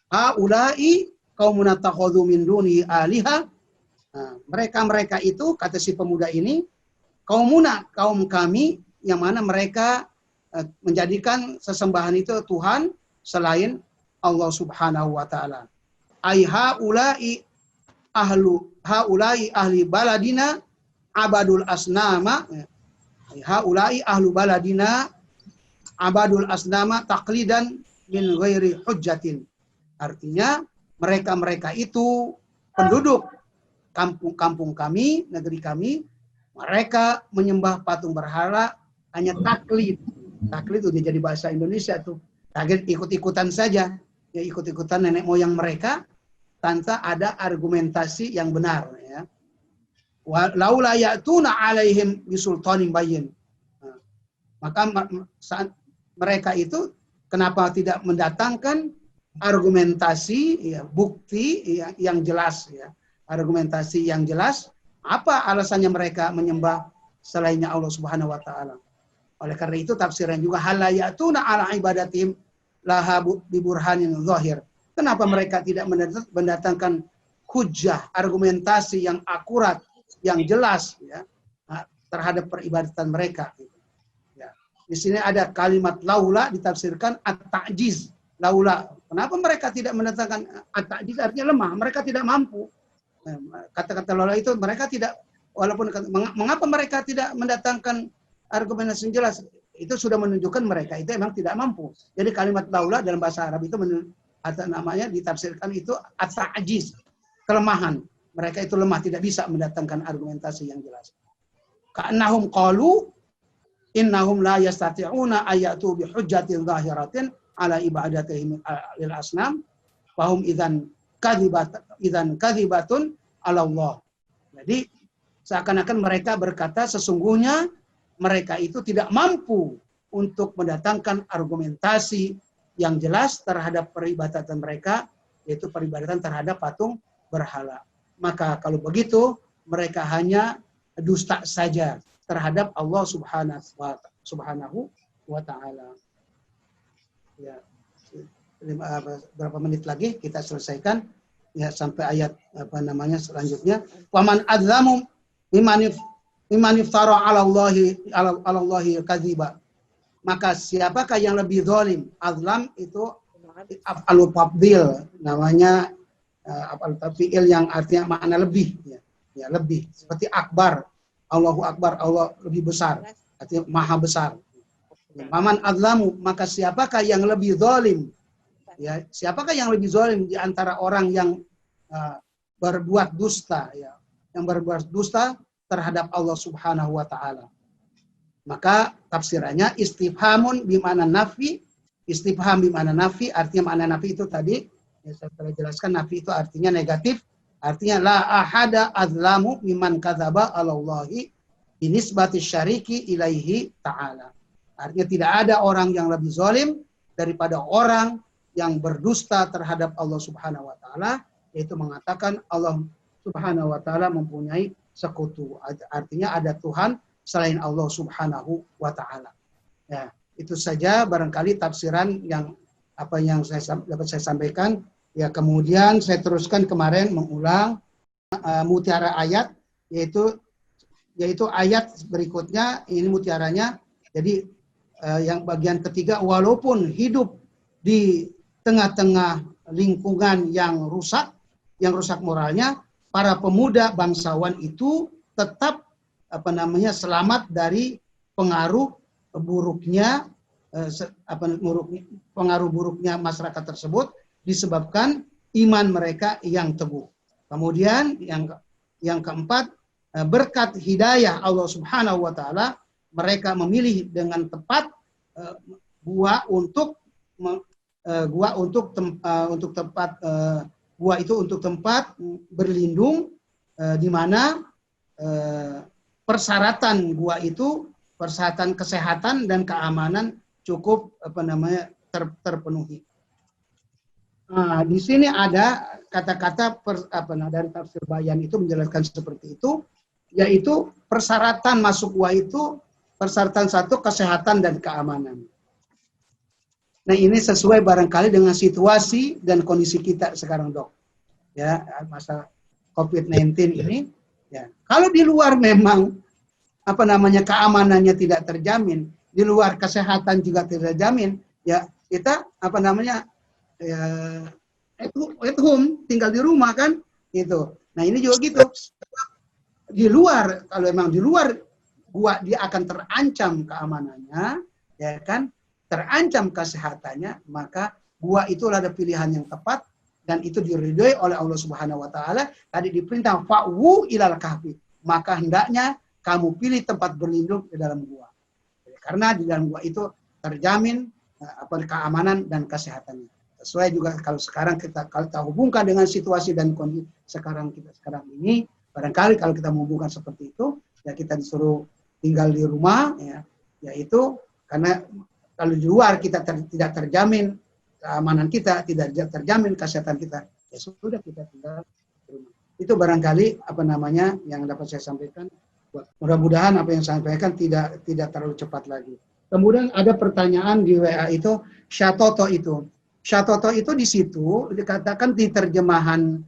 Haula'i qaumun takhadhu min duni aliha. Mereka itu, kata si pemuda ini, kaum kami yang mana mereka menjadikan sesembahan itu Tuhan selain Allah Subhanahu wa taala. Ai haula'i ahli baladina abadul asnama. Haula'i ahlu baladina abadul asnama taqlidan min ghairi hujjatin. Artinya mereka itu penduduk kampung kami, negeri kami, mereka menyembah patung berhala hanya taklid. Taklid itu jadi bahasa Indonesia tuh. Taklid ikut-ikutan saja. Ya ikut-ikutan nenek moyang mereka tanpa ada argumentasi yang benar ya. Laula ya'tuna 'alaihim bisultanin bayyin. Maka saat mereka itu kenapa tidak mendatangkan argumentasi ya, bukti ya, yang jelas ya. Argumentasi yang jelas, apa alasannya mereka menyembah selainnya Allah Subhanahu wa taala. Oleh karena itu tafsiran juga halayatuna ala ibadatim laha biburhanin zahir. Kenapa mereka tidak mendatangkan hujjah, argumentasi yang akurat, yang jelas ya, terhadap peribadatan mereka. Ya. Di sini ada kalimat laula ditafsirkan at-ta'jiz. Laula. Kenapa mereka tidak mendatangkan at-ta'jiz? Artinya lemah. Mereka tidak mampu. Kata-kata laula itu mereka tidak, walaupun mengapa mereka tidak mendatangkan argumentasi yang jelas? Itu sudah menunjukkan mereka itu memang tidak mampu. Jadi kalimat laula dalam bahasa Arab itu namanya ditafsirkan itu at-ta'jiz, kelemahan. Mereka itu lemah, tidak bisa mendatangkan argumentasi yang jelas. Ka'annahum qalu innahum la yastati'una ayatu bi hujjatin zahiratin ala ibadatihim lil asnam fahum idzan kadhibatun ala Allah. Jadi seakan-akan mereka berkata sesungguhnya mereka itu tidak mampu untuk mendatangkan argumentasi yang jelas terhadap peribadatan mereka, yaitu peribadatan terhadap patung berhala. Maka kalau begitu mereka hanya dusta saja terhadap Allah Subhanahu wa Ta'ala. Ya, berapa menit lagi kita selesaikan ya sampai ayat selanjutnya. Waman adzlamu mimman iftara 'ala Allahi kadziba. Maka siapakah yang lebih zalim? Azlam itu af'alul tafdhil, namanya af'alul tafdhil yang artinya makna lebih ya lebih, seperti akbar, Allahu akbar, Allah lebih besar, artinya maha besar. Waman adzlamu, maka siapakah yang lebih zalim? Ya, siapakah yang lebih zalim di antara orang yang berbuat dusta ya, yang berbuat dusta terhadap Allah Subhanahu wa Ta'ala. Maka tafsirannya istifhamun bimana nafi, istifham bimana nafi, artinya makna nafi itu tadi ya, saya telah jelaskan, nafi itu artinya negatif, artinya la ahada azlamu mimman kadzaba 'ala Allahi binisbati syariki ilaihi ta'ala. Artinya tidak ada orang yang lebih zalim daripada orang yang berdusta terhadap Allah Subhanahu wa Ta'ala, yaitu mengatakan Allah Subhanahu wa Ta'ala mempunyai sekutu. Artinya ada Tuhan selain Allah Subhanahu wa Ta'ala. Ya, itu saja barangkali tafsiran yang dapat saya sampaikan. Ya, kemudian saya teruskan kemarin mengulang mutiara ayat, yaitu ayat berikutnya, ini mutiaranya. Jadi yang bagian ketiga, walaupun hidup di tengah-tengah lingkungan yang rusak moralnya, para pemuda bangsawan itu tetap selamat dari pengaruh buruknya masyarakat tersebut disebabkan iman mereka yang teguh. Kemudian yang keempat, berkat hidayah Allah Subhanahu wa Ta'ala, mereka memilih dengan tepat gua itu untuk tempat berlindung, di mana persyaratan gua itu, persyaratan kesehatan dan keamanan cukup terpenuhi. Nah, di sini ada kata-kata dari tafsir Bayan itu menjelaskan seperti itu, yaitu persyaratan masuk gua itu persyaratan satu, kesehatan dan keamanan. Nah, ini sesuai barangkali dengan situasi dan kondisi kita sekarang, Dok. Ya, masa COVID-19 ini. Ya, kalau di luar memang keamanannya tidak terjamin, di luar kesehatan juga tidak terjamin, ya kita at home, tinggal di rumah kan, gitu. Nah, ini juga gitu. Di luar, kalau memang di luar gua dia akan terancam keamanannya, ya kan, terancam kesehatannya, maka gua itulah ada pilihan yang tepat. Dan itu diridhoi oleh Allah Subhanahu wa Ta'ala. Tadi diperintah fa'wu ilal kahfi, maka hendaknya kamu pilih tempat berlindung di dalam gua. Karena di dalam gua itu terjamin keamanan dan kesehatannya. Sesuai juga kalau kita hubungkan dengan situasi dan kondisi sekarang ini, barangkali kalau kita menghubungkan seperti itu, ya kita disuruh tinggal di rumah, ya, yaitu karena kalau di luar kita tidak terjamin keamanan kita, tidak terjamin kesehatan kita, ya sudah kita tinggal di rumah. Itu barangkali yang dapat saya sampaikan. Mudah-mudahan apa yang saya sampaikan tidak terlalu cepat lagi. Kemudian ada pertanyaan di WA itu, syatoto itu. Syatoto itu di situ dikatakan di terjemahan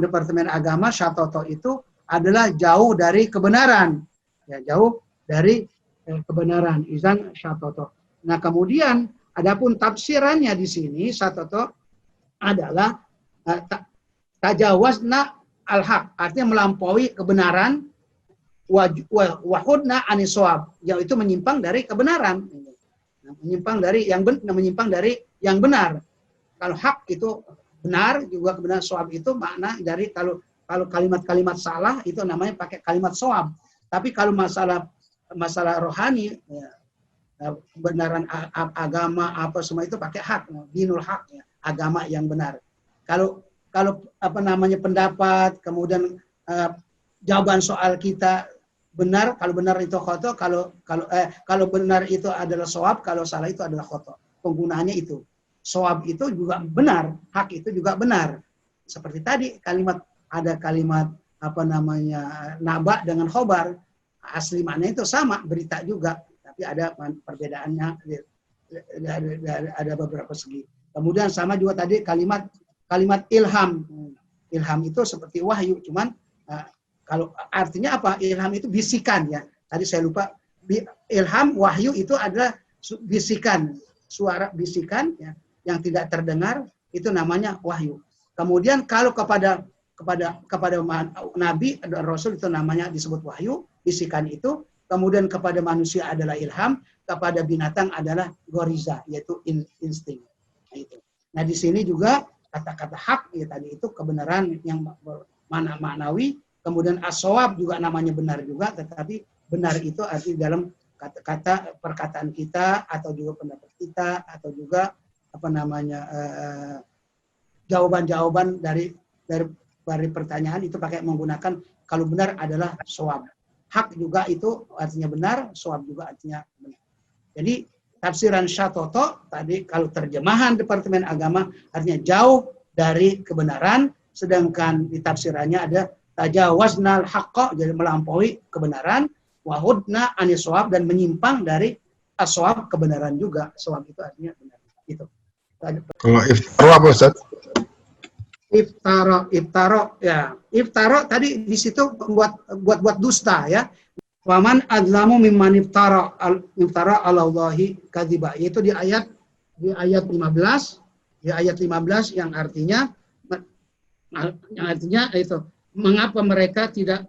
Departemen Agama, syatoto itu adalah jauh dari kebenaran. Ya, jauh dari kebenaran. Izan syatoto. Nah kemudian adapun tafsirannya di sini syatoto adalah tajawazna al-haq, artinya melampaui kebenaran, wahudna aniswab, yaitu menyimpang dari kebenaran, menyimpang dari yang benar. Kalau hak itu benar, juga kebenaran, swab itu makna dari kalau kalimat-kalimat salah itu namanya pakai kalimat swab. Tapi kalau masalah rohani, ya, kebenaran agama apa semua itu pakai hak, dinul hak, ya, agama yang benar. Kalau pendapat, kemudian jawaban soal kita benar, kalau benar itu khoto, kalau benar itu adalah soab, kalau salah itu adalah khoto. Penggunaannya itu. Soab itu juga benar, hak itu juga benar. Seperti tadi ada kalimat naba dengan khobar, asli maknanya itu sama, berita juga, tapi ada perbedaannya, ada beberapa segi. Kemudian sama juga tadi kalimat ilham. Ilham itu seperti wahyu, cuman kalau artinya apa? Ilham itu bisikan, ya. Tadi saya lupa. Ilham, wahyu itu adalah bisikan, suara bisikan, ya, yang tidak terdengar, itu namanya wahyu. Kemudian kalau kepada nabi dan rasul itu namanya disebut wahyu, bisikan itu. Kemudian kepada manusia adalah ilham, kepada binatang adalah goriza, yaitu insting. Nah, itu. Nah, di sini juga kata-kata hak, ya tadi itu kebenaran yang maknawi, kemudian as-shawab juga namanya benar juga, tetapi benar itu arti dalam kata-kata perkataan kita, atau juga pendapat kita, atau juga jawaban-jawaban dari pertanyaan itu pakai menggunakan, kalau benar adalah shawab. Hak juga itu artinya benar, shawab juga artinya benar. Jadi tafsiran syatoto tadi kalau terjemahan Departemen Agama artinya jauh dari kebenaran, sedangkan di tafsirannya ada tajawaznal haqqa, jadi melampaui kebenaran, wahudna aniswab, dan menyimpang dari aswab, kebenaran juga. Swab itu artinya benar. Itu. Kalau iftaro apa, Ustaz? Iftaro ya. Iftaro tadi di situ buat dusta, ya. Waman adlamu mimman iftara alallahi kadziba, yaitu di ayat 15 yang artinya itu mengapa mereka tidak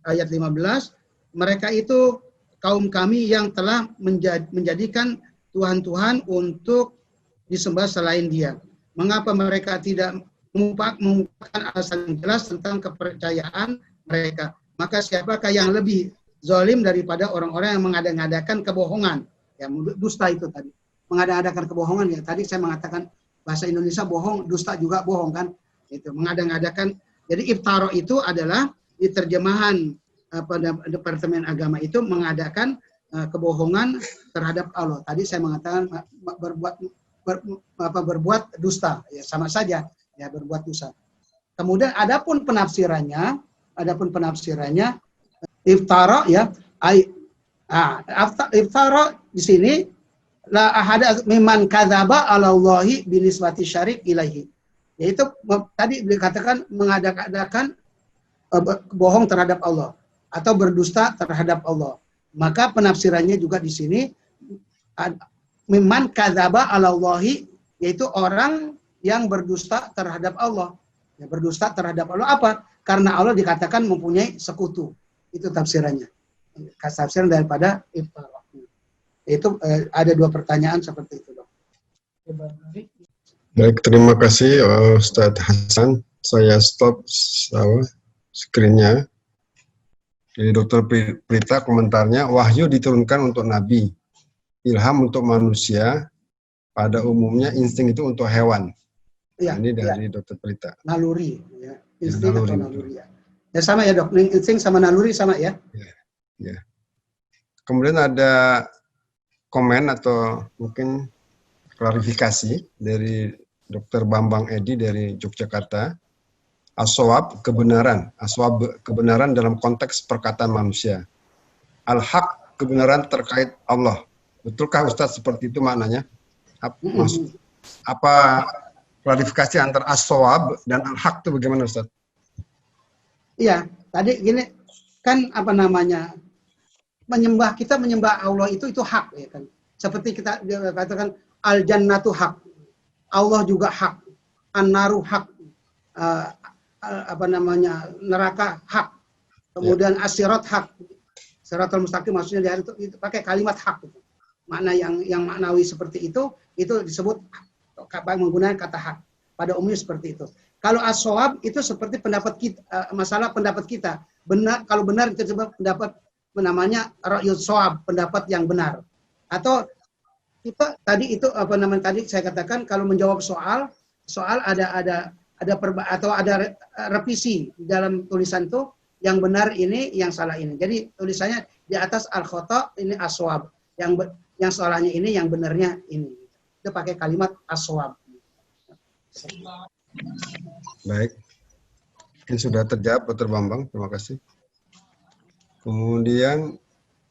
ayat 15, mereka itu kaum kami yang telah menjadikan tuhan-tuhan untuk disembah selain Dia. Mengapa mereka tidak mengungkapkan alasan yang jelas tentang kepercayaan mereka? Maka siapakah yang lebih zalim daripada orang-orang yang mengada-ngadakan kebohongan? Ya, dusta itu tadi. Mengada-ngadakan kebohongan, ya. Tadi saya mengatakan bahasa Indonesia bohong, dusta juga bohong, kan? Itu mengada-ngadakan. Jadi iftaro itu adalah di terjemahan Departemen Agama itu mengadakan kebohongan terhadap Allah. Tadi saya mengatakan berbuat dusta, ya sama saja, ya, berbuat dosa. Kemudian adapun penafsirannya iftara, ya, iftara di sini la ahada mimman kadzaba 'ala Allahi binisbati syarik ilaihi. Yaitu tadi dikatakan mengadakan bohong terhadap Allah atau berdusta terhadap Allah. Maka penafsirannya juga di sini mimman kadzaba 'ala Allahi, yaitu orang yang berdusta terhadap Allah. Ya, berdusta terhadap Allah apa? Karena Allah dikatakan mempunyai sekutu. Itu tafsirannya. Tafsiran daripada iftara. Itu ada dua pertanyaan seperti itu, Dok. Baik, terima kasih Ustadz Hasan. Saya stop screen-nya. Jadi Dr. Prita komentarnya, wahyu diturunkan untuk nabi, ilham untuk manusia, pada umumnya insting itu untuk hewan. Ya, ini dari Dr. Prita. Naluri, ya. Insting naluri, atau naluri, ya. Ya sama ya, Dok. Insting sama naluri sama, ya. Ya. Kemudian ada komen atau mungkin klarifikasi dari Dr. Bambang Edi dari Yogyakarta. As-shawab, kebenaran. As-shawab, kebenaran dalam konteks perkataan manusia. Al-haq, kebenaran terkait Allah. Betulkah Ustadz seperti itu maknanya? Apa klarifikasi antara as-shawab dan al-haq itu bagaimana, Ustadz? Iya, tadi gini, kan kita menyembah Allah itu hak ya kan. Seperti kita katakan al jannatu hak. Allah juga hak. An-naru hak. Neraka hak. Kemudian as-sirat hak. Siratal mustaqim maksudnya di hari itu pakai kalimat hak gitu. Makna yang maknawi seperti itu disebut menggunakan kata hak. Pada umumnya seperti itu. Kalau as-shawab itu seperti pendapat kita, masalah pendapat kita. Benar, kalau benar itu disebut pendapat namanya ra'yul shawab, pendapat yang benar. Atau kita tadi itu tadi saya katakan kalau menjawab soal ada revisi di dalam tulisan itu yang benar ini, yang salah ini. Jadi tulisannya di atas al-khata ini as-shawab, yang salahnya ini, yang benarnya ini. Itu pakai kalimat as-shawab. Baik. Ini sudah terjawab, Dr. Bambang. Terima kasih. Kemudian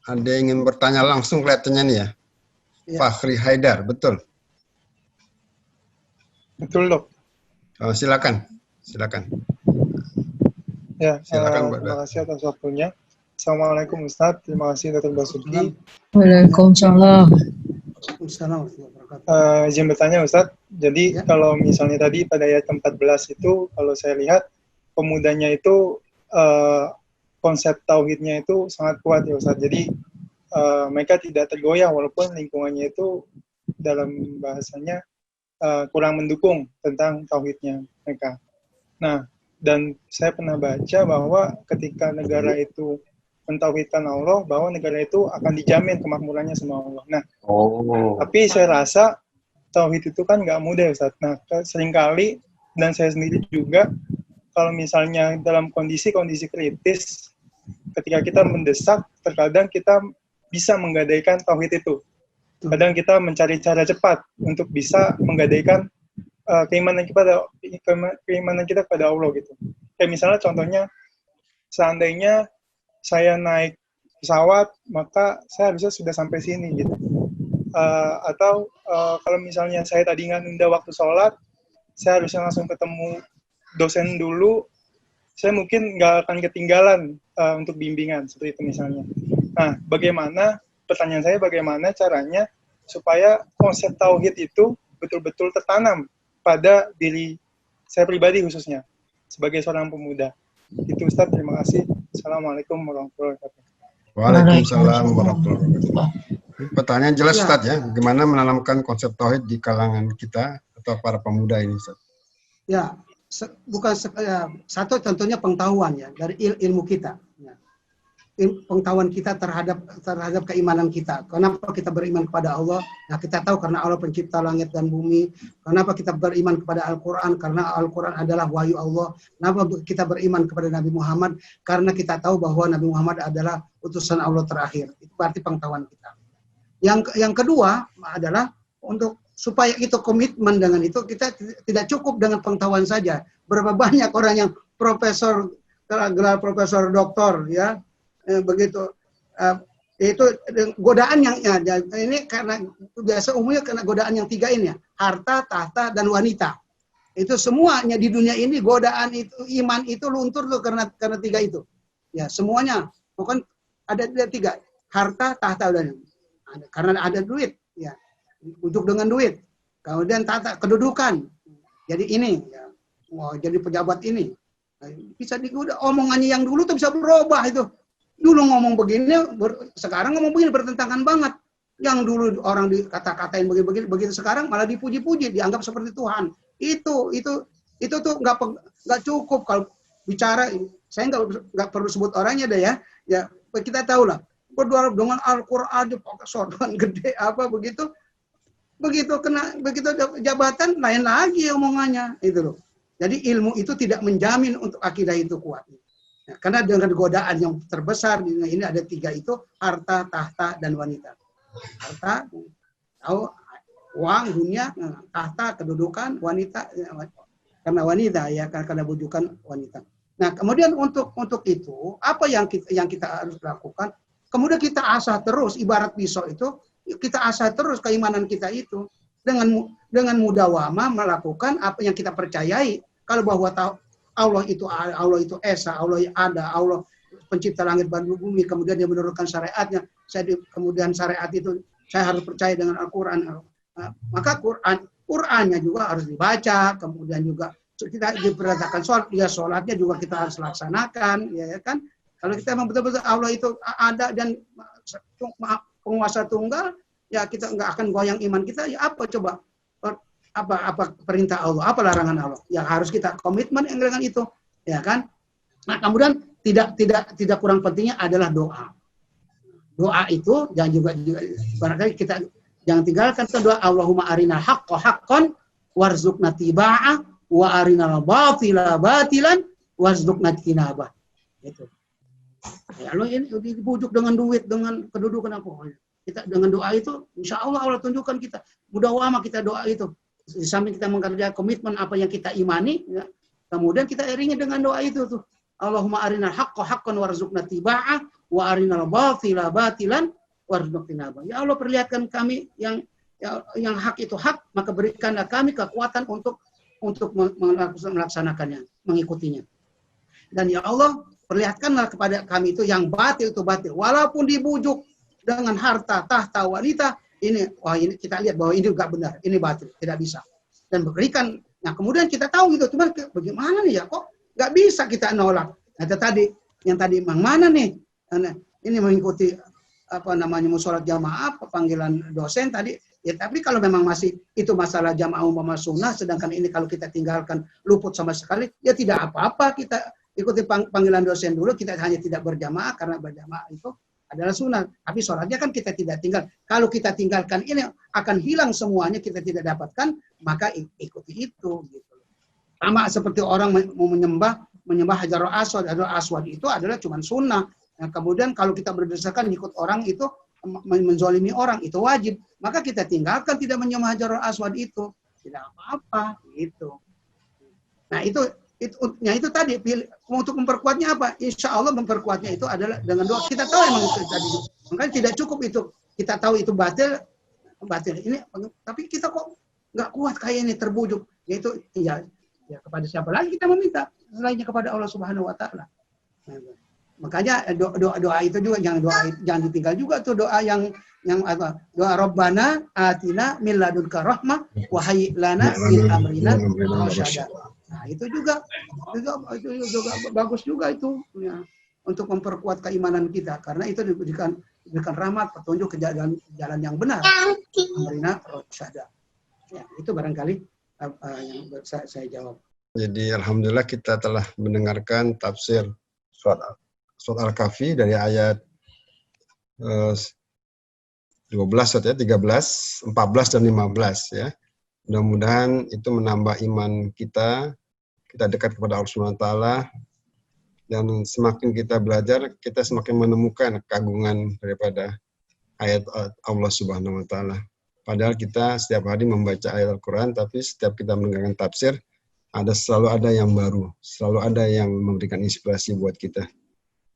ada yang ingin bertanya langsung kelihatannya nih ya. Fahri Haidar, betul? Betul, Dok. Silakan. Ya, Silakan, Mbak. terima kasih atas waktunya. Assalamualaikum Ustadz, terima kasih Dr. Basuki. Waalaikumsalam. Izin bertanya Ustadz, jadi kalau misalnya tadi pada ayat 14 itu, kalau saya lihat pemudanya itu konsep tauhidnya itu sangat kuat ya Ustadz. Jadi mereka tidak tergoyah walaupun lingkungannya itu dalam bahasanya kurang mendukung tentang tauhidnya mereka. Nah, dan saya pernah baca bahwa ketika negara itu mentauhidkan Allah, bahwa negara itu akan dijamin kemakmurannya sama Allah. Nah, tapi saya rasa tauhid itu kan nggak mudah Ustaz. Nah, seringkali dan saya sendiri juga kalau misalnya dalam kondisi-kondisi kritis, ketika kita mendesak, terkadang kita bisa menggadaikan tauhid itu. Kadang kita mencari cara cepat untuk bisa menggadaikan keimanan kita kepada Allah gitu. Kayak misalnya contohnya, seandainya saya naik pesawat, maka saya harusnya sudah sampai sini gitu. Atau kalau misalnya saya tadi nunda waktu sholat, saya harusnya langsung ketemu dosen dulu, saya mungkin nggak akan ketinggalan untuk bimbingan, seperti itu misalnya. Nah, pertanyaan saya bagaimana caranya supaya konsep tauhid itu betul-betul tertanam pada diri saya pribadi khususnya, sebagai seorang pemuda. Itu Ustaz, terima kasih. Assalamualaikum warahmatullahi wabarakatuh. Waalaikumsalam warahmatullahi wabarakatuh. Pertanyaan jelas Ustaz ya, bagaimana menanamkan konsep tauhid di kalangan kita atau para pemuda ini Ustaz? Ya, satu tentunya pengetahuan ya dari ilmu kita. Ya. Pengetahuan kita terhadap keimanan kita. Kenapa kita beriman kepada Allah? Nah, kita tahu karena Allah pencipta langit dan bumi. Kenapa kita beriman kepada Al-Quran? Karena Al-Quran adalah wahyu Allah. Kenapa kita beriman kepada Nabi Muhammad? Karena kita tahu bahwa Nabi Muhammad adalah utusan Allah terakhir. Itu berarti pengetahuan kita. Yang kedua adalah untuk supaya itu komitmen dengan itu, kita tidak cukup dengan pengetahuan saja. Berapa banyak orang yang profesor, gelar profesor doktor, ya, begitu. Itu godaan yang ini karena biasa umumnya karena godaan yang tiga ini ya, harta, tahta, dan wanita. Itu semuanya di dunia ini godaan itu, iman itu luntur tuh karena tiga itu. Ya, semuanya. Bukan ada tiga, harta, tahta, dan karena ada duit, ya. Ujuk dengan duit, kemudian tata kedudukan, jadi ini, ya, jadi pejabat ini, bisa digoda. Omongannya yang dulu tuh bisa berubah itu. Dulu ngomong begini, sekarang ngomong begini, bertentangan banget. Yang dulu orang dikata-katain begini, begitu sekarang malah dipuji-puji, dianggap seperti Tuhan. Itu tuh nggak cukup kalau bicara. Saya nggak perlu sebut orangnya deh ya. Ya kita tahu lah. Berdoa dengan Al-Quran, pakai sorban gede apa begitu jabatan lain lagi omongannya itu loh. Jadi ilmu itu tidak menjamin untuk akidah itu kuat. Ya, karena dengan godaan yang terbesar di dunia ini ada tiga itu, harta, tahta, dan wanita. Harta, tahu, uang, dunia, tahta, kedudukan, wanita, karena wanita ya, karena bujukan wanita. Nah, kemudian untuk itu apa yang kita harus lakukan? Kemudian kita asah terus, ibarat pisau itu, kita asah terus keimanan kita itu dengan mudawamah melakukan apa yang kita percayai. Kalau bahwa Allah itu esa, Allah ada, Allah pencipta langit dan bumi, kemudian dia menurunkan syariatnya, kemudian syariat itu saya harus percaya dengan Al-Quran. Maka Qurannya juga harus dibaca, kemudian juga kita diperintahkan sholat, ya sholatnya juga kita harus laksanakan, ya kan? Kalau kita memang betul-betul Allah itu ada dan penguasa tunggal, ya kita nggak akan goyang iman kita. Ya apa coba? Apa perintah Allah, apa larangan Allah? Yang harus kita komitmen dengan itu, ya kan? Nah, kemudian tidak kurang pentingnya adalah doa. Doa itu dan juga barangkali kita jangan tinggalkan doa Allahumma arinal haqqa haqqan warzuqna tiba'ah wa arinal batila batilan warzuqna tinabah. Itu. Ya, lo ini dibujuk dengan duit, dengan kedudukan apa? Kita dengan doa itu, insya Allah Allah tunjukkan kita. Mudah amat kita doa itu. Di samping kita mengerjakan komitmen apa yang kita imani, ya, kemudian kita iringi dengan doa itu tuh. Allahumma arinal haqqa haqqan warzuqna tiba'ah wa arinal batila batilan warzuqna tinabah. Ya Allah, perlihatkan kami yang hak itu hak, maka berikanlah kami kekuatan untuk melaksanakannya, mengikutinya. Dan ya Allah, perlihatkanlah kepada kami itu yang batil itu batil. Walaupun dibujuk dengan harta, tahta, wanita, ini kita lihat bahwa ini juga benar, ini batil, tidak bisa. Dan berikan, nah kemudian kita tahu gitu, cuma bagaimana nih ya, kok nggak bisa kita nolak. Nah yang tadi mana nih? Nah, ini mengikuti musolat jamaah, panggilan dosen tadi. Ya, tapi kalau memang masih itu masalah jamaah umpama sunnah, sedangkan ini kalau kita tinggalkan luput sama sekali, ya tidak apa-apa kita ikuti panggilan dosen dulu, kita hanya tidak berjamaah karena berjamaah itu adalah sunnah. Tapi sholatnya kan kita tidak tinggal. Kalau kita tinggalkan ini akan hilang semuanya, kita tidak dapatkan, maka ikuti itu. Gitu. Sama seperti orang mau menyembah Hajarul Aswad. Hajarul Aswad itu adalah cuma sunnah. Nah, kemudian kalau kita berdasarkan ikut orang itu menzolimi orang, itu wajib. Maka kita tinggalkan tidak menyembah Hajarul Aswad itu. Tidak apa-apa. Gitu. Nah itu tadi untuk memperkuatnya apa? Insya Allah memperkuatnya itu adalah dengan doa. Kita tahu emang itu tadi, makanya tidak cukup itu kita tahu itu batil ini, tapi kita kok nggak kuat kayak ini terbujuk. Yaitu ya kepada siapa lagi kita meminta selainnya kepada Allah Subhanahu Wa Taala. Makanya doa itu juga jangan ditinggal juga tuh doa yang doa Rabbana atina min ladunka rahmah wa hayyi lana min amrina rasyada. Nah, itu juga bagus juga itu ya, untuk memperkuat keimanan kita karena itu diberikan rahmat, petunjuk ke jalan yang benar. Amrina rasyada. Ya, itu barangkali yang saya jawab. Jadi alhamdulillah kita telah mendengarkan tafsir surat Al-Kahfi dari ayat 12 ya, 13, 14 dan 15 ya. Mudah-mudahan itu menambah iman kita dekat kepada Allah Subhanahu wa taala, dan semakin kita belajar, kita semakin menemukan keagungan daripada ayat Allah Subhanahu wa taala. Padahal kita setiap hari membaca ayat Al-Qur'an, tapi setiap kita mendengarkan tafsir, selalu ada yang baru, selalu ada yang memberikan inspirasi buat kita.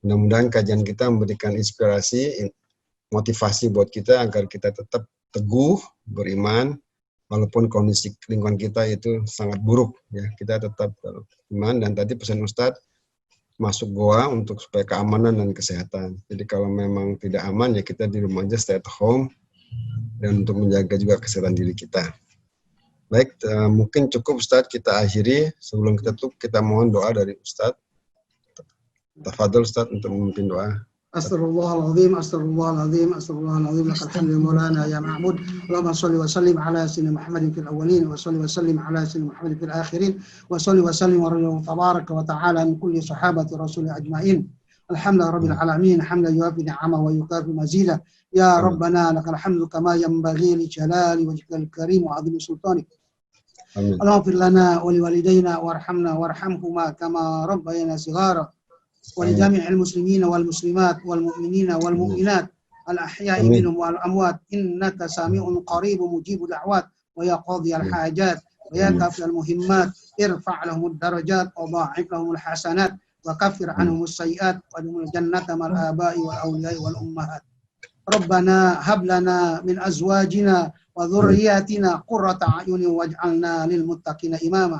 Mudah-mudahan kajian kita memberikan inspirasi, motivasi buat kita agar kita tetap teguh beriman, walaupun kondisi lingkungan kita itu sangat buruk, ya kita tetap beriman. Dan tadi pesan Ustadz masuk goa untuk supaya keamanan dan kesehatan. Jadi kalau memang tidak aman ya kita di rumah aja, stay at home, dan untuk menjaga juga kesehatan diri kita. Baik, mungkin cukup Ustadz kita akhiri. Sebelum kita tutup, kita mohon doa dari Ustadz. Tafadhol Ustadz untuk memimpin doa. Astaghfirullahaladzim, astaghfirullahaladzim, astaghfirullahaladzim, lakal hamdu maulana ya ma'bud. Allahumma sholli wa sallim ala sayyidina Muhammadin fil awwalin wa sholli wa sallim ala sayyidina Muhammadin fil akhirin wa sholli wa sallim wa rahmatullahi tabaraka wa ta'ala min kulli sahabati rasulih ajma'in. Alhamdulillah rabbil alamin, hamdan yuwafi ni'amahu wa yukafi mazida. Ya Rabbana lakal hamdu kama yanbaghi li jalali wajhikal karim wa 'azimi sultanik. Amin. Allahumma lana wa liwalidayna warhamna warhamhuma kama rabbayana shighara. ولجميع المسلمين والمسلمات والمؤمنين والمؤمنات الأحياء منهم والأموات إنك سميع قريب مجيب الدعوات ويا قاضي الحاجات ويا كافي المهمات ارفع لهم الدرجات وضاعف لهم الحسنات وكفر عنهم السيئات وادخلهم الجنة مع الآباء والأولياء والأمهات. ربنا هب لنا من أزواجنا وذرياتنا قرة أعين واجعلنا للمتقين إماما.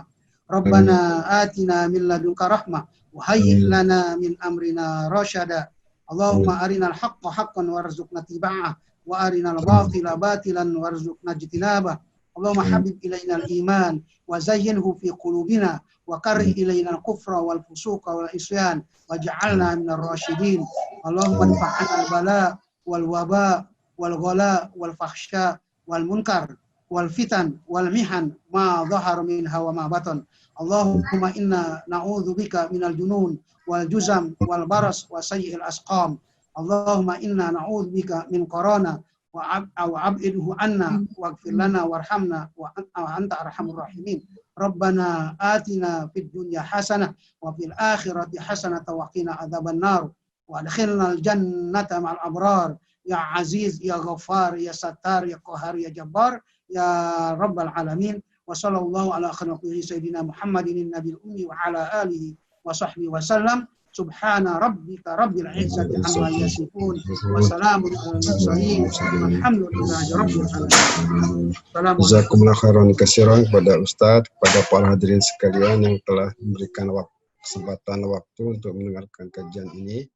Rabbana atina min ladunka rahmah wa hayyi' lana min amrina rasyada. Allahumma arinal haqqa haqqan warzuqna tiba'ah wa arinal batila batilan warzuqna ijtinabah. Allahumma habib ilainal iman wa zayyinhu fi qulubina wa karih ilainal kufra wal fusuqa wal isyan waj'alna minar rasyidin. Allahumma dfa'na al bala wal waba wal ghala wal fahsya wal munkar wal fitan wal mihan ma dhahar minha wa ma batan. Allahumma inna na'udzubika minal junun wal juzam wal baras wa sayyi'il asqam. Allahumma inna na'udzubika min corona wa ab'idhu anna waghfir lana warhamna wa anta arhamur rahimin. Rabbana atina fid dunya hasanah wa fil akhirati hasanah wa qina adzaban nar wa adkhilnal jannata ma'al abrar. Ya Aziz, Ya Ghaffar, Ya Sattar, Ya Qahar, Ya Jabbar, Ya Rabbal Alamin. Wa sallallahu ala khalqihi sayyidina Muhammadin nabil ummi wa ala alihi wa sahbihi wa sallam. Subhana rabbika rabbil izzati amma yasifun wa salamun alal mursalin walhamdulillahi rabbil alamin. Jazakumullah khairan katsiran kepada Ustadz, kepada para hadirin sekalian yang telah memberikan kesempatan waktu untuk mendengarkan kajian ini.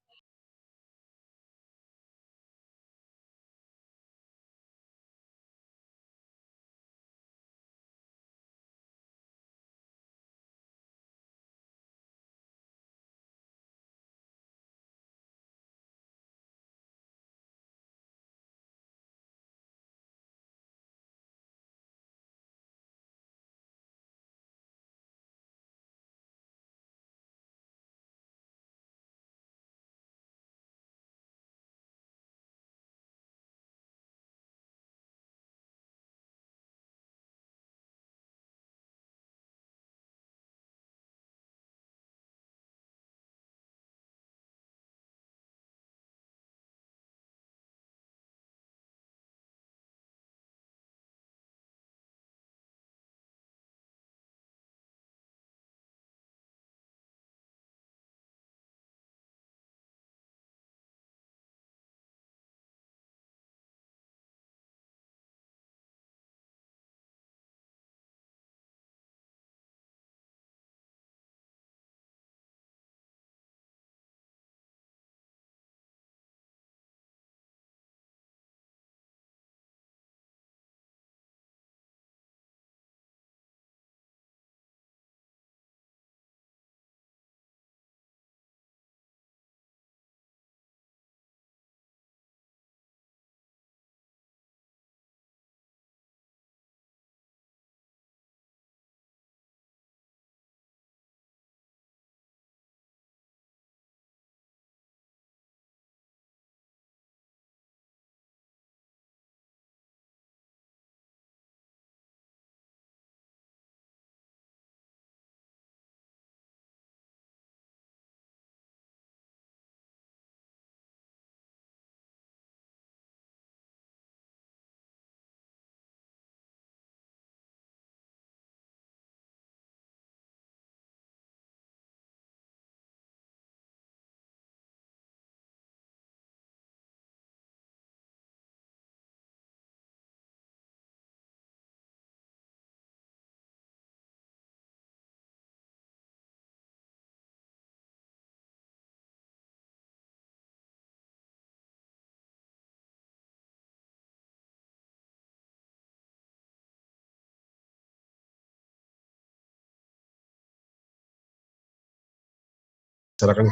Silakan.